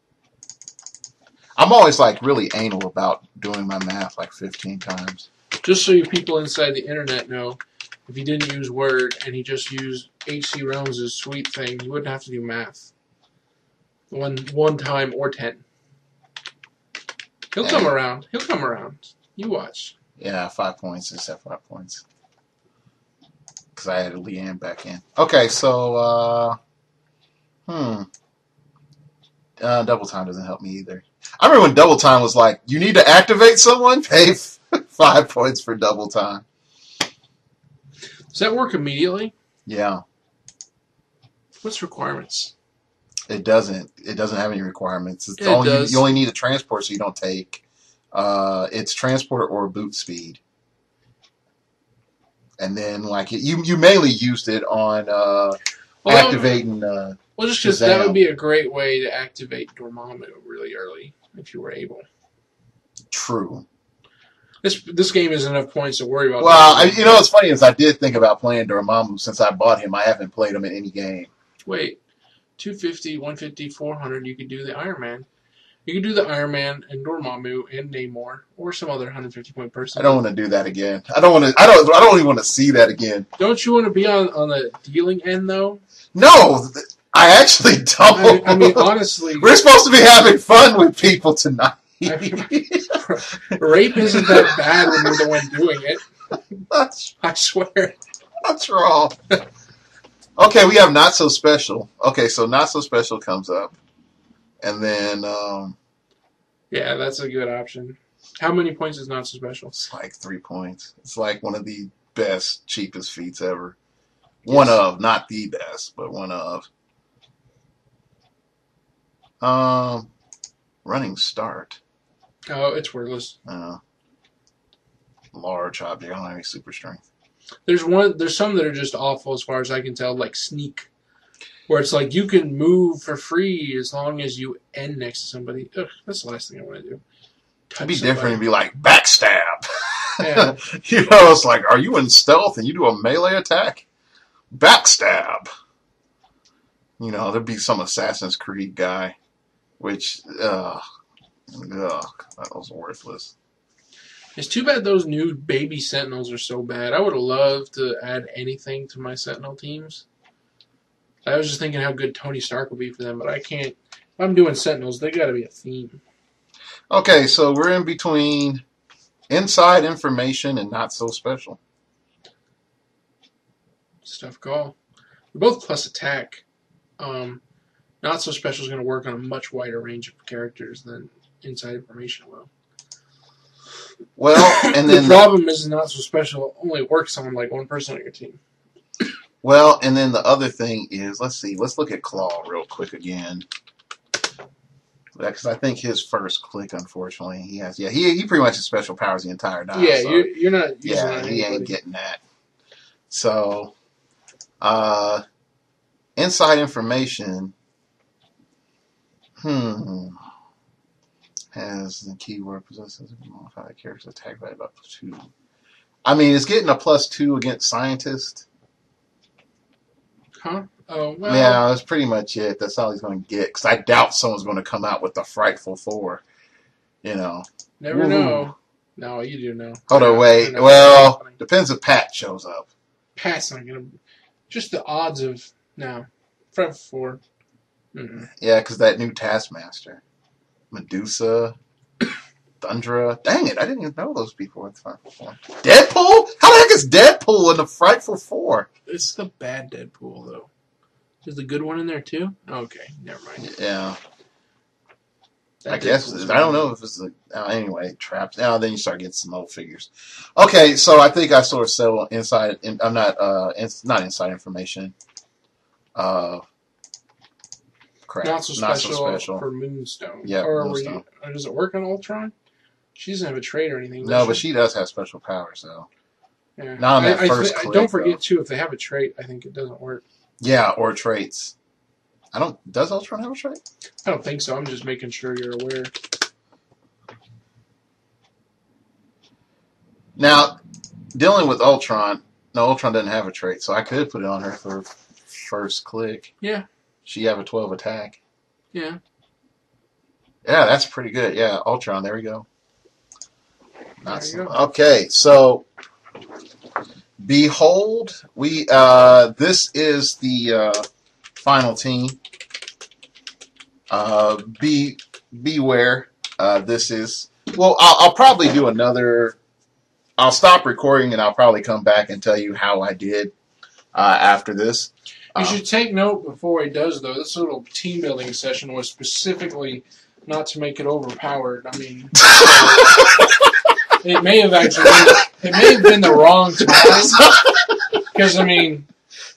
I'm always, like, really anal about doing my math, like, 15 times. Just so you people inside the internet know, if he didn't use Word and he just used H.C. Reynolds' sweet thing, he wouldn't have to do math. One time or 10. He'll come around. He'll come around. You watch. Yeah, 5 points. Just have 5 points. Because I added Leanne back in. Okay, so, double time doesn't help me either. I remember when double time was like, you need to activate someone? Pay 5 points for double time. Does that work immediately? Yeah. What's requirements? It doesn't. It doesn't have any requirements. It's Yeah, only, it does. You only need a transport, so you don't take. It's transport or boot speed. And then, like, you mainly used it on activating. Well, just because that would be a great way to activate Dormammu really early, if you were able. True. This game is enough points to worry about. Well, you know what's funny is I did think about playing Dormammu since I bought him. I haven't played him in any game. Wait. 250, 150, 400, you could do the Iron Man. You could do the Iron Man and Dormammu and Namor or some other 150-point person. I don't want to do that again. I don't even want to see that again. Don't you want to be on the dealing end though? No, I actually don't. I mean, honestly, we're supposed to be having fun with people tonight. Rape isn't that bad when you're the one doing it. I swear. What's wrong? Okay, we have not so special. Okay, so not so special comes up, and then Yeah, that's a good option. How many points is not so special? it's like 3 points. It's like one of the best, cheapest feats ever. One Yes. of, not the best, but one of. Um, running start. Oh, it's worthless. Large object. I don't have any super strength. There's some that are just awful as far as I can tell, like sneak, where it's like you can move for free as long as you end next to somebody. Ugh, that's the last thing I want to do. It'd be Touch different. somebody. It'd be like backstab. Yeah. You know, it's like, are you in stealth and you do a melee attack? Backstab. You know, there'd be some Assassin's Creed guy, which, that was worthless. It's too bad those new baby Sentinels are so bad. I would have loved to add anything to my Sentinel teams. I was just thinking how good Tony Stark would be for them, but I can't. If I'm doing Sentinels, they got to be a theme. Okay, so we're in between inside information and not so special. Stuff call. We're both plus attack. Not so special is going to work on a much wider range of characters than inside information will. Well, and then the problem is not so special only works on like one person on your team. Well, and then the other thing is, let's look at Claw real quick again. Because I think his first click, unfortunately, he pretty much has special powers the entire time. Yeah, so, you're not using yeah, that. he ain't getting that. So, inside information, has the keyword possesses modify the character's attack by about 2. I mean, it's getting a +2 against scientist. Huh? Oh, well. Yeah, that's pretty much it. That's all he's going to get. Because I doubt someone's going to come out with the Frightful 4. You know. Never Woo-hoo. know. No, you do know. Hold on, wait. Well, depends if Pat shows up. Pat's not going to. Just the odds of. No. Front 4. Mm-mm. Yeah, because that new Taskmaster. Medusa. Thundra. Dang it, I didn't even know those people were in the Frightful 4. Deadpool? How the heck is Deadpool in the Frightful 4? It's the bad Deadpool, though. Is the good one in there, too? Okay, never mind. Yeah. That I guess. I don't know if it's the. Anyway, traps. Now then you start getting some old figures. Okay, so I think I sort of settled inside. I'm not. Not inside information. Crap. Not so special for Moonstone. Yeah, or Moonstone. Does it work on Ultron? She doesn't have a trait or anything. No, but she does have special powers, though. Yeah. Not on that first click. Don't forget, too, if they have a trait, I think it doesn't work. Yeah, or traits. Does Ultron have a trait? I don't think so. I'm just making sure you're aware. Now, dealing with Ultron, no, Ultron doesn't have a trait, so I could put it on her for first click. Yeah. She have a 12 attack. Yeah. Yeah, that's pretty good. Yeah, Ultron, there we go. There you go. Okay, so behold, this is the final team. Beware. This is. Well, I'll probably do another. I'll stop recording and I'll probably come back and tell you how I did after this. You should take note before he does, though. This little team building session was specifically not to make it overpowered. I mean, it may have been the wrong time. Because, I mean,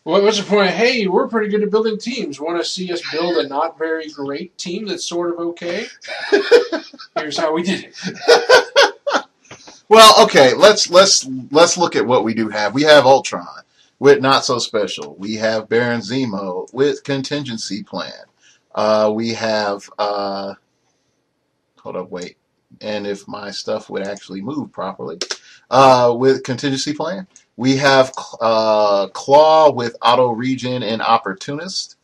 what's the point? Hey, we're pretty good at building teams. Want to see us build a not very great team that's sort of okay? Here's how we did it. Well, okay, let's look at what we do have. We have Ultron with Not So Special. We have Baron Zemo with Contingency Plan. We have hold up, wait. And if my stuff would actually move properly. With Contingency Plan. We have Claw with Auto Regen and Opportunist.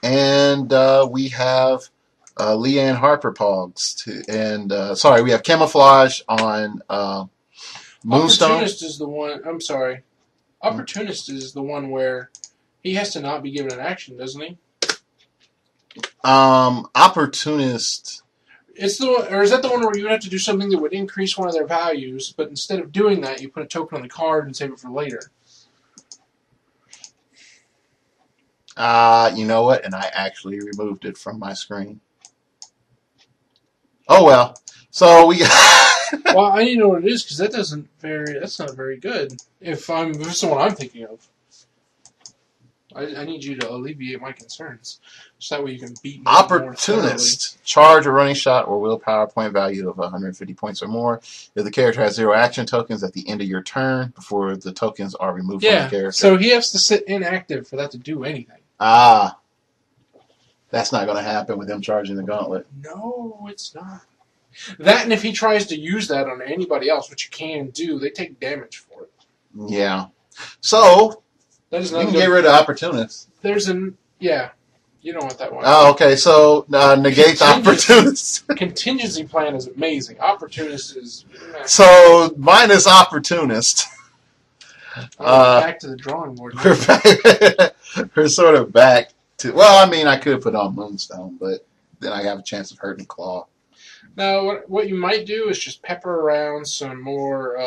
And we have Leanne Harper Pogs too, and we have Camouflage on Moonstone. Opportunist is the one. I'm sorry. Opportunist is the one where he has to not be given an action, doesn't he? Opportunist. It's the one, or is that the one where you would have to do something that would increase one of their values, but instead of doing that, you put a token on the card and save it for later? You know what? And I actually removed it from my screen. Oh well. So we. Well, I need to know what it is because that's not very good. If it's the one I'm thinking of. I need you to alleviate my concerns, so that way you can beat me more thoroughly. Opportunist. Charge a running shot or willpower point value of 150 points or more. If the character has 0 action tokens at the end of your turn before the tokens are removed from the character. So he has to sit inactive for that to do anything. Ah. That's not going to happen with him charging the gauntlet. No, it's not. That, and if he tries to use that on anybody else, which you can do, they take damage for it. Yeah. So, that is you can get rid of Opportunist. You don't want that one. Oh, okay. So, negate the Opportunist. Contingency plan is amazing. Opportunist is... So, minus Opportunist. Back to the drawing board. We're sort of back to... Well, I mean, I could put on Moonstone, but then I have a chance of hurting Claw. Now, what you might do is just pepper around some more...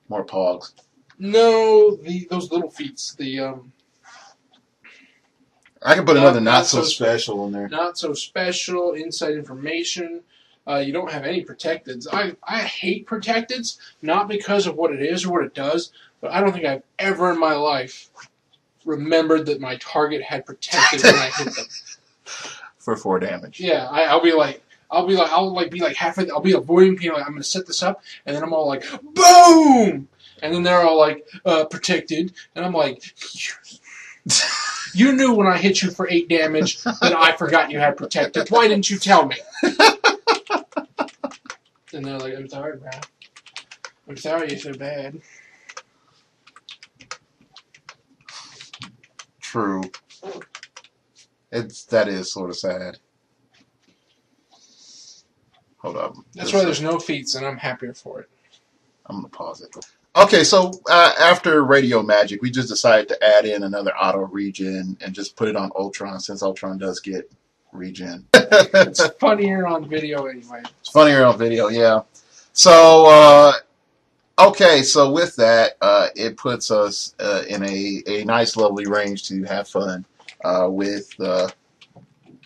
more Pogs. No, those little feats. I can put another not so special in there. Not so special, inside information. You don't have any protecteds. I hate protecteds, not because of what it is or what it does, but I don't think I've ever in my life remembered that my target had protected when I hit them. For 4 damage. Yeah, I'll be avoiding people. Like, I'm going to set this up, and then I'm all like, boom! And then they're all like, protected, and I'm like, you knew when I hit you for 8 damage that I forgot you had protected. Why didn't you tell me? And they're like, I'm sorry, bro. I'm sorry you're so bad. True. That is sort of sad. Hold up. That's why there's no feats, and I'm happier for it. I'm going to pause it. Okay, so after Radio Magic, we just decided to add in another auto regen and just put it on Ultron, since Ultron does get regen. It's funnier on video anyway. It's funnier on video, yeah. So, okay, so with that, it puts us in a nice, lovely range to have fun with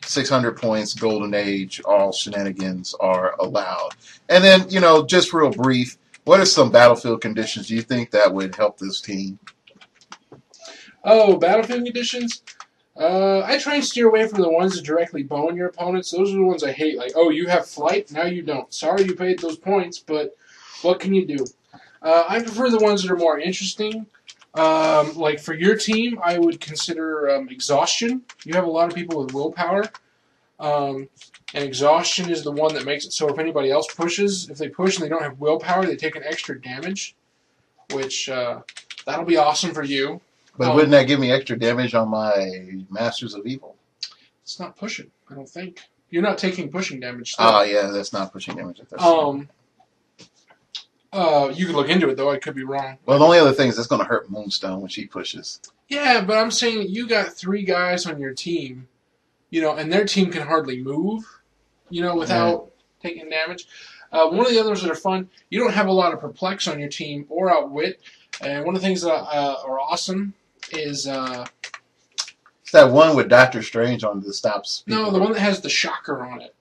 600 points, Golden Age, all shenanigans are allowed. And then, just real brief, what are some battlefield conditions do you think that would help this team? Oh, battlefield conditions? I try and steer away from the ones that directly bone your opponents. Those are the ones I hate. Like, oh, you have flight, now you don't. Sorry you paid those points, but what can you do? I prefer the ones that are more interesting. Like for your team, I would consider exhaustion. You have a lot of people with willpower. And exhaustion is the one that makes it so if anybody else pushes, if they push and they don't have willpower, they take an extra damage, which that'll be awesome for you. But wouldn't that give me extra damage on my Masters of Evil? It's not pushing, I don't think. You're not taking pushing damage still. Oh, yeah, that's not pushing damage. You could look into it, though. I could be wrong. Well, the only other thing is it's going to hurt Moonstone when she pushes. Yeah, but I'm saying you got 3 guys on your team, and their team can hardly move, without taking damage. One of the others that are fun, you don't have a lot of Perplex on your team or Outwit, and one of the things that are awesome is... it's that one with Doctor Strange on that stops people. No, the one that has the Shocker on it.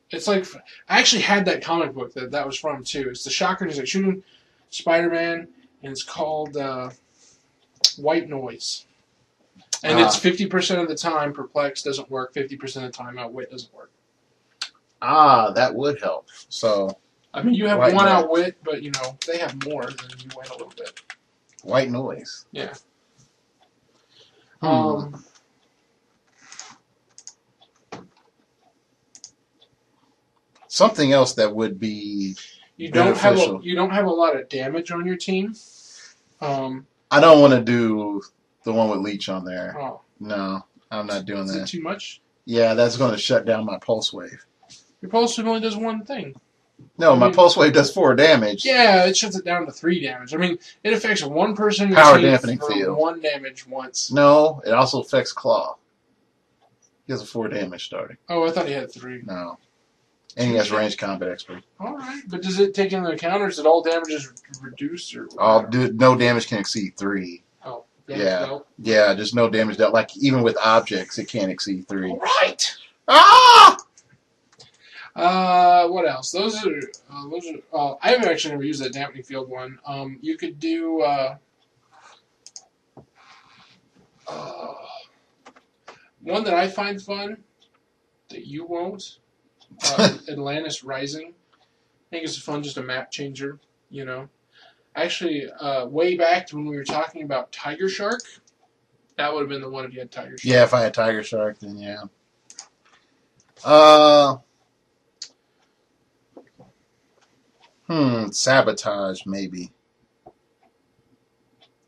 It's like... I actually had that comic book that was from, too. It's the Shocker, and he's like shooting Spider-Man, and it's called White Noise. And it's 50% of the time Perplex doesn't work, 50% of the time Outwit doesn't work. That would help. So, I mean, you have one Outwit, but, they have more, then you win a little bit. White Noise. Yeah. Something else that would be you don't have a lot of damage on your team. I don't want to do the one with Leech on there. Oh. No, I'm not doing that. Is it too much? Yeah, that's going to shut down my Pulse Wave. Your Pulse Wave only does one thing. No, my Pulse Wave does 4 damage. Yeah, it shuts it down to 3 damage. I mean, it affects one person in Power your dampening team for field. 1 damage once. No, it also affects Claw. He has a 4 damage starting. Oh, I thought he had 3. No. And he has range combat expert. Alright, but does it take into account, or is it all damage is reduced? Or No damage can exceed 3. Oh, Damage dealt. Yeah, just no damage dealt. Like, even with objects, it can't exceed 3. Right. Ah! What else? Those are. I haven't actually never used that dampening field one. You could do. One that I find fun that you won't. Atlantis Rising. I think it's fun, just a map changer. You know. Actually, way back when we were talking about Tiger Shark, that would have been the one if you had Tiger Shark. Yeah, if I had Tiger Shark, then yeah. Sabotage, maybe.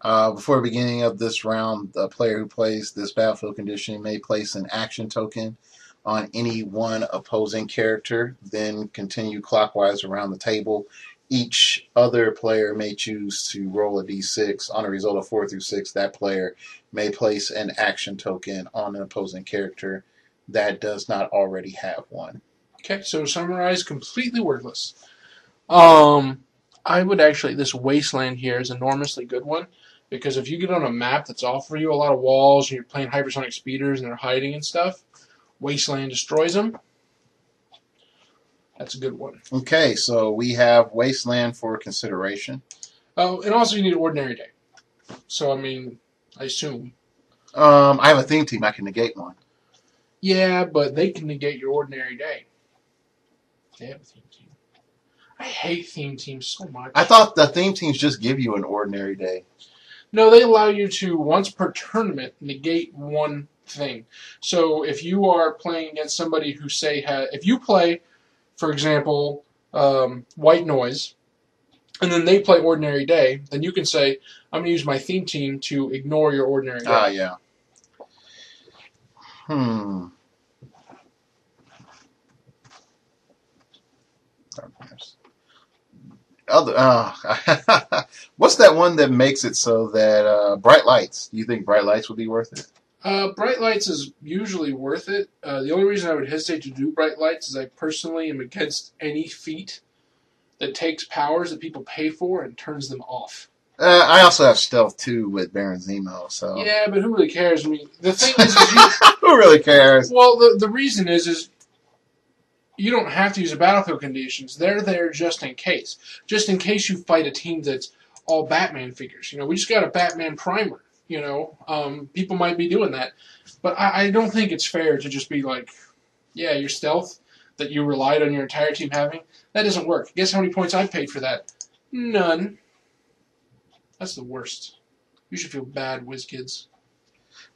Before the beginning of this round, the player who plays this battlefield condition may place an action token on any one opposing character, then continue clockwise around the table. Each other player may choose to roll a d6. On a result of 4 through 6, that player may place an action token on an opposing character that does not already have one. Okay, so to summarize, completely worthless. I would actually, this Wasteland here is an enormously good one, because if you get on a map that's offering you a lot of walls and you're playing hypersonic speeders and they're hiding and stuff, Wasteland destroys them. That's a good one. Okay, so we have Wasteland for consideration. Oh, and also you need Ordinary Day. So, I mean, I assume. I have a theme team. I can negate one. Yeah, but they can negate your Ordinary Day. They have a theme team. I hate theme teams so much. I thought the theme teams just give you an Ordinary Day. No, they allow you to, once per tournament, negate one thing. So if you are playing against somebody who, say, if you play, for example, White Noise, and then they play Ordinary Day, then you can say, I'm going to use my theme team to ignore your Ordinary Day. Ah, yeah. What's that one that makes it so that Bright Lights? Do you think Bright Lights would be worth it? Bright Lights is usually worth it. The only reason I would hesitate to do Bright Lights is I personally am against any feat that takes powers that people pay for and turns them off. I also have Stealth 2 with Baron Zemo, so... Yeah, but who really cares? I mean, the thing is who really cares? Well, the reason is you don't have to use the battlefield conditions. They're there just in case. Just in case you fight a team that's all Batman figures. You know, we just got a Batman primer. You know, people might be doing that. But I don't think it's fair to just be like, yeah, your stealth that you relied on your entire team having, that doesn't work. Guess how many points I paid for that? None. That's the worst. You should feel bad, WizKids.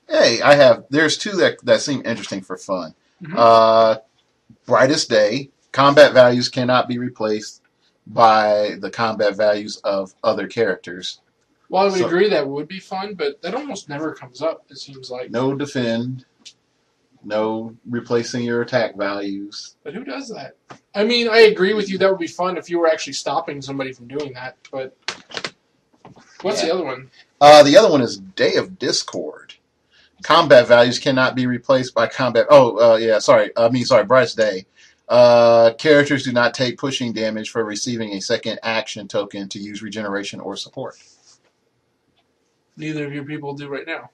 Hey, there's two that seem interesting for fun. Mm-hmm. Brightest Day. Combat values cannot be replaced by the combat values of other characters. Well, I would agree that would be fun, but that almost never comes up, it seems like. No defend. No replacing your attack values. But who does that? I mean, I agree with you. That would be fun if you were actually stopping somebody from doing that. But what's the other one? The other one is Day of Discord. Combat values cannot be replaced by combat... Brightest Day. Characters do not take pushing damage for receiving a second action token to use regeneration or support. Neither of your people do right now.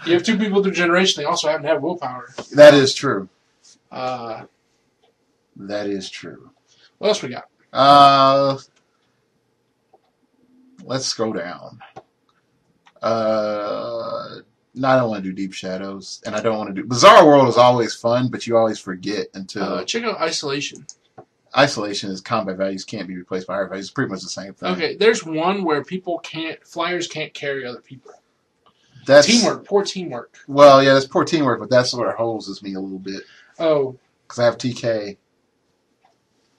You have two people do generation. They also happen to have willpower. That is true. That is true. What else we got? Let's scroll down. I don't want to do Deep Shadows, and I don't want to do... Bizarre World is always fun, but you always forget until... check out Isolation. Isolation is combat values can't be replaced by our values. It's pretty much the same thing. Okay, there's one where flyers can't carry other people. That's teamwork, poor teamwork. Well, yeah, that's poor teamwork, but that sort of hoses me a little bit. Oh. Because I have TK.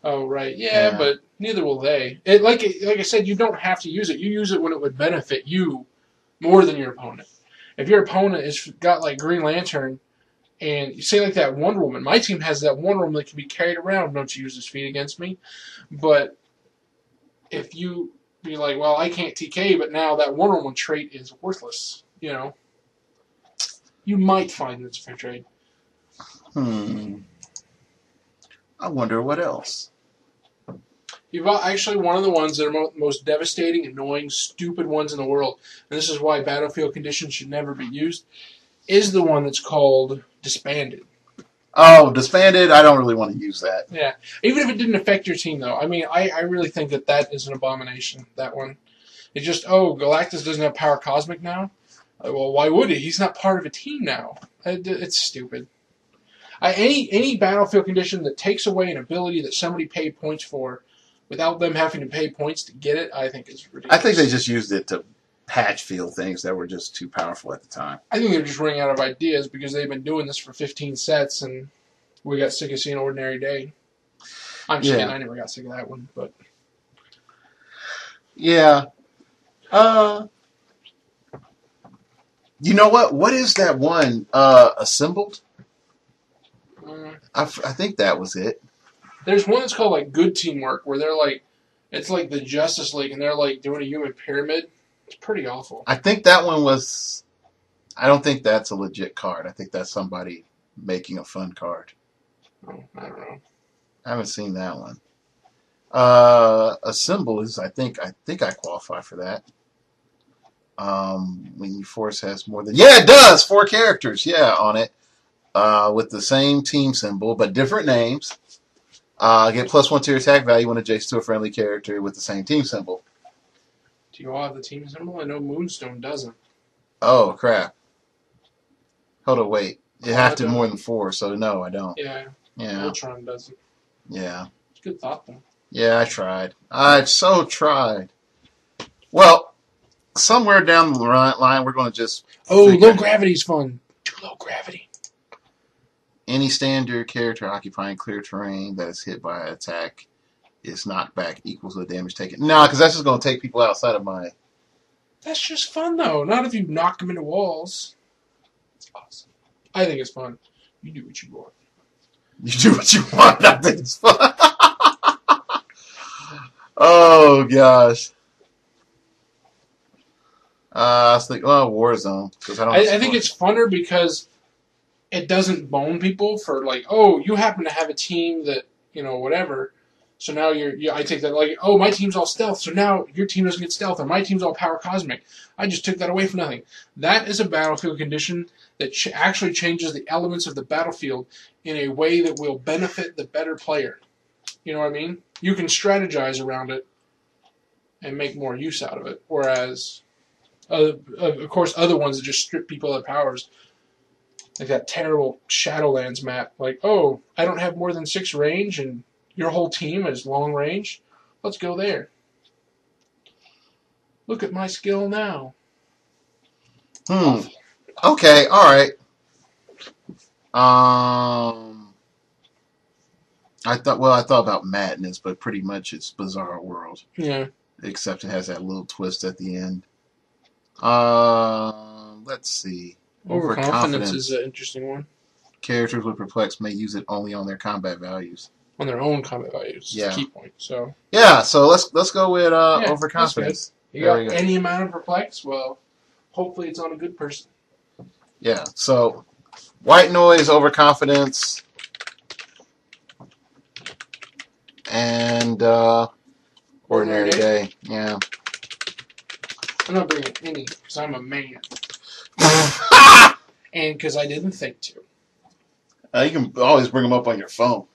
Oh, right. Yeah, but neither will they. Like I said, you don't have to use it. You use it when it would benefit you more than your opponent. If your opponent has got, like, Green Lantern, and you say, like, that Wonder Woman. My team has that Wonder Woman that can be carried around. Don't you use this feat against me. But if you be like, well, I can't TK, but now that Wonder Woman trait is worthless. You know, you might find it's a fair trade. I wonder what else. Actually, one of the ones that are most devastating, annoying, stupid ones in the world, and this is why battlefield conditions should never be used, is the one that's called disbanded. Oh, disbanded. I don't really want to use that. Yeah, even if it didn't affect your team, though. I mean, I really think that is an abomination. That one. It's just, oh, Galactus doesn't have power cosmic now. Well, why would he? He's not part of a team now. It's stupid. Any battlefield condition that takes away an ability that somebody paid points for, without them having to pay points to get it, I think is ridiculous. I think they just used it to patch field things that were just too powerful at the time. I think they're just running out of ideas because they've been doing this for 15 sets, and we got sick of seeing Ordinary Day. I'm just kidding. I never got sick of that one, but yeah. You know what? What is that one? Assembled? I think that was it. There's one that's called like Good Teamwork, where they're like, it's like the Justice League, and they're like doing a human pyramid. It's pretty awful. I think that one was. I don't think that's a legit card. I think that's somebody making a fun card. Oh, I don't know. I haven't seen that one. Assemble is. I think I qualify for that. When your force has more than it does 4 characters on it with the same team symbol but different names. Get +1 to your attack value when adjacent to a friendly character with the same team symbol. Do you all have the team symbol? I know Moonstone doesn't. Oh crap! Hold on, wait. You have to more than 4, so no, I don't. Yeah. Ultron doesn't. Yeah. It's a good thought though. Yeah, I tried. I so tried. Well. Somewhere down the line, we're going to just... low gravity's fun. Too low gravity. Any standard character occupying clear terrain that is hit by an attack is knocked back equals the damage taken. No, because that's just going to take people outside of my... That's just fun, though. Not if you knock them into walls. It's awesome. I think it's fun. You do what you want. You do what you want. I think it's fun. Oh, gosh. I was thinking, Warzone. I think it's funner because it doesn't bone people for like, oh, you happen to have a team that, whatever. So now I take that like, oh, my team's all stealth, so now your team doesn't get stealth, or my team's all power cosmic. I just took that away for nothing. That is a battlefield condition that actually changes the elements of the battlefield in a way that will benefit the better player. You know what I mean? You can strategize around it and make more use out of it, whereas... of course, other ones that just strip people of their powers. Like that terrible Shadowlands map. Like, oh, I don't have more than 6 range, and your whole team is long range. Let's go there. Look at my skill now. Okay, all right. I thought about Madness, but pretty much it's Bizarre World. Yeah. Except it has that little twist at the end. Let's see. Overconfidence is an interesting one. Characters with Perplex may use it only on their combat values. On their own combat values. Yeah. Key point. So. Yeah. So let's go with Overconfidence. You got any amount of Perplex? Well, hopefully it's on a good person. Yeah. So, White Noise, Overconfidence, and Ordinary Day. Yeah. I'm not bringing any because I'm a man. And because I didn't think to. You can always bring them up on your phone.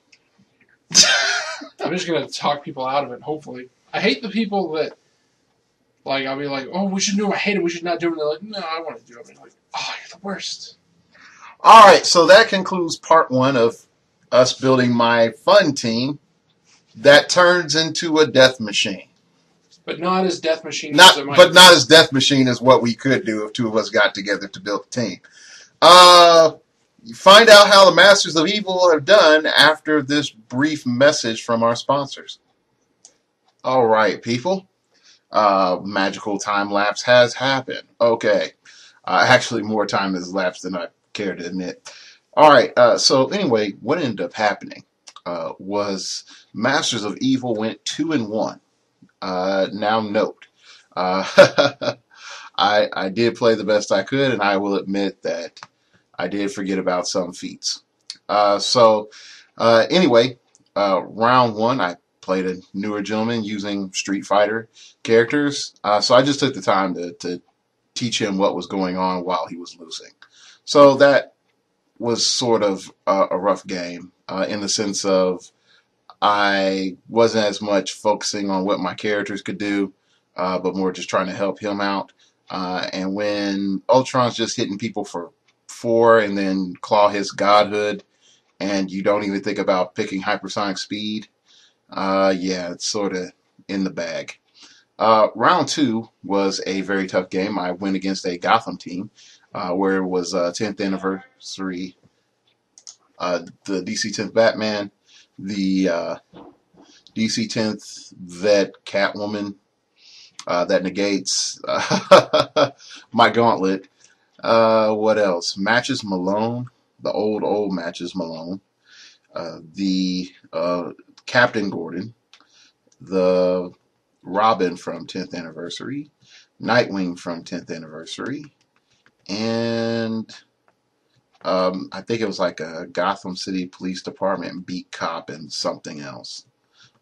I'm just going to talk people out of it, hopefully. I hate the people that, like, I'll be like, oh, we should do it. I hate it. We should not do it. And they're like, no, I want to do it. And I'm like, oh, you're the worst. All right, so that concludes part 1 of us building my fun team that turns into a death machine. But not as Death Machine not, as it might But be. not as Death Machine as what we could do if 2 of us got together to build a team. Find out how the Masters of Evil have done after this brief message from our sponsors. All right, people. Magical time lapse has happened. Okay. Actually, more time has lapsed than I care to admit. All right. So anyway, what ended up happening was Masters of Evil went 2-1. Now note, I did play the best I could, and I will admit that I did forget about some feats. Anyway, round 1, I played a newer gentleman using Street Fighter characters. So I just took the time to teach him what was going on while he was losing. So that was sort of a rough game in the sense of I wasn't as much focusing on what my characters could do, but more just trying to help him out. And when Ultron's just hitting people for 4 and then claw his godhood, and you don't even think about picking hypersonic speed, yeah, it's sort of in the bag. Round 2 was a very tough game. I went against a Gotham team where it was 10th anniversary, the DC 10th Batman, the DC 10th Vet Catwoman that negates my gauntlet. What else? Matches Malone, the old Matches Malone, the Captain Gordon, the Robin from 10th Anniversary, Nightwing from 10th Anniversary, and I think it was like a Gotham City Police Department beat cop and something else.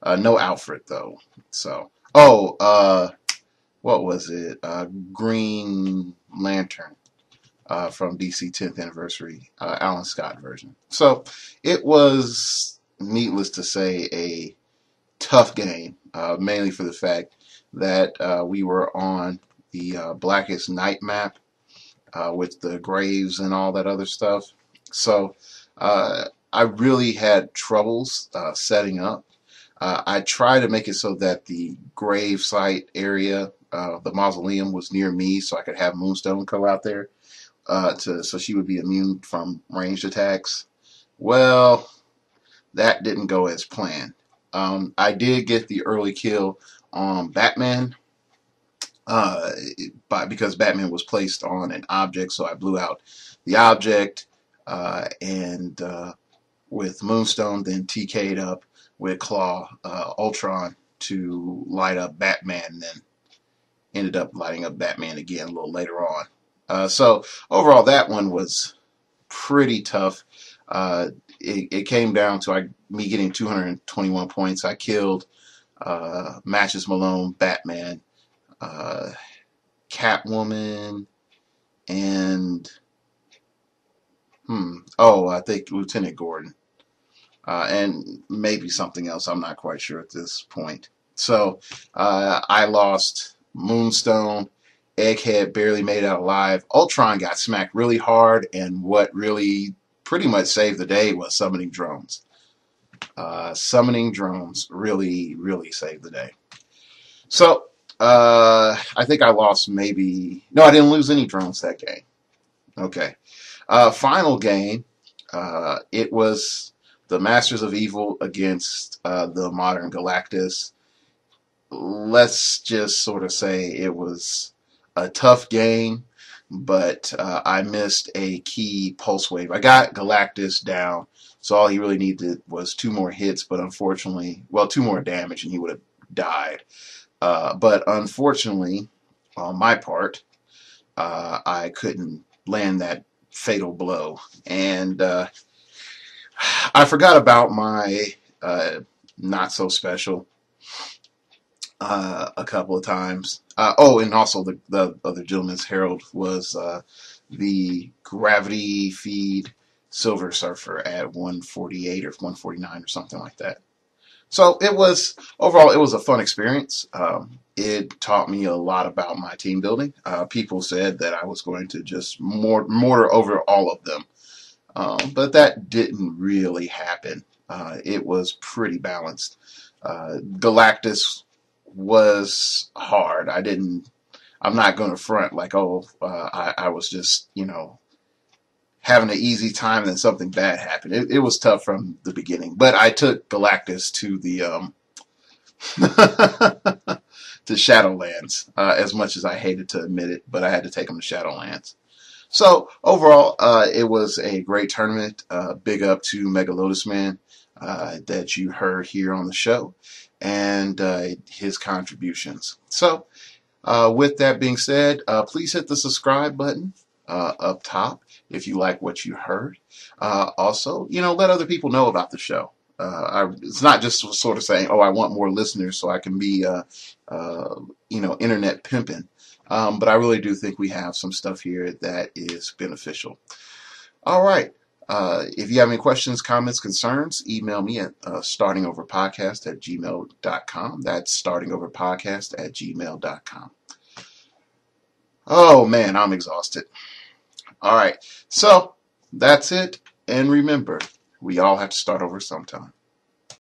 No Alfred though. So, what was it? Green Lantern from DC 10th Anniversary, Alan Scott version. So it was, needless to say, a tough game, mainly for the fact that we were on the Blackest Night map with the graves and all that other stuff. So I really had troubles setting up. I tried to make it so that the grave site area, the mausoleum, was near me, so I could have Moonstone go out there so she would be immune from ranged attacks. Well, that didn't go as planned. I did get the early kill on Batman, because Batman was placed on an object, so I blew out the object, and with Moonstone then TK'd up with Claw Ultron to light up Batman, and then ended up lighting up Batman again a little later on. So overall, that one was pretty tough. It came down to me getting 221 points. I killed Matches Malone, Batman, Catwoman, and I think Lieutenant Gordon, and maybe something else. I'm not quite sure at this point. So I lost Moonstone. Egghead barely made it out alive. Ultron got smacked really hard, and what really pretty much saved the day was summoning drones. Summoning drones really, really saved the day. So I think I lost maybe... No, I didn't lose any drones that game. Okay. Final game, it was the Masters of Evil against the Modern Galactus. Let's just sort of say it was a tough game, but I missed a key pulse wave. I got Galactus down, so all he really needed was 2 more hits, but unfortunately, 2 more damage, and he would have died. But unfortunately, on my part, I couldn't land that fatal blow, and I forgot about my not so special a couple of times. And also the other gentleman's herald was the gravity feed Silver Surfer at 148 or 149 or something like that. So overall, it was a fun experience. It taught me a lot about my team building. People said that I was going to just mortar over all of them. But that didn't really happen. It was pretty balanced. Galactus was hard. I'm not going to front like, I was just, having an easy time and then something bad happened. It was tough from the beginning. But I took Galactus to the to Shadowlands, as much as I hated to admit it, but I had to take him to Shadowlands. So overall, it was a great tournament. Big up to Megalotusman that you heard here on the show, and his contributions. So with that being said, please hit the subscribe button up top if you like what you heard. Also, let other people know about the show. It's not just sort of saying, "Oh, I want more listeners so I can be, internet pimping." But I really do think we have some stuff here that is beneficial. All right. If you have any questions, comments, concerns, email me at startingoverpodcast@gmail.com. That's startingoverpodcast@gmail.com. Oh man, I'm exhausted. All right. So that's it. And remember, we all have to start over sometime.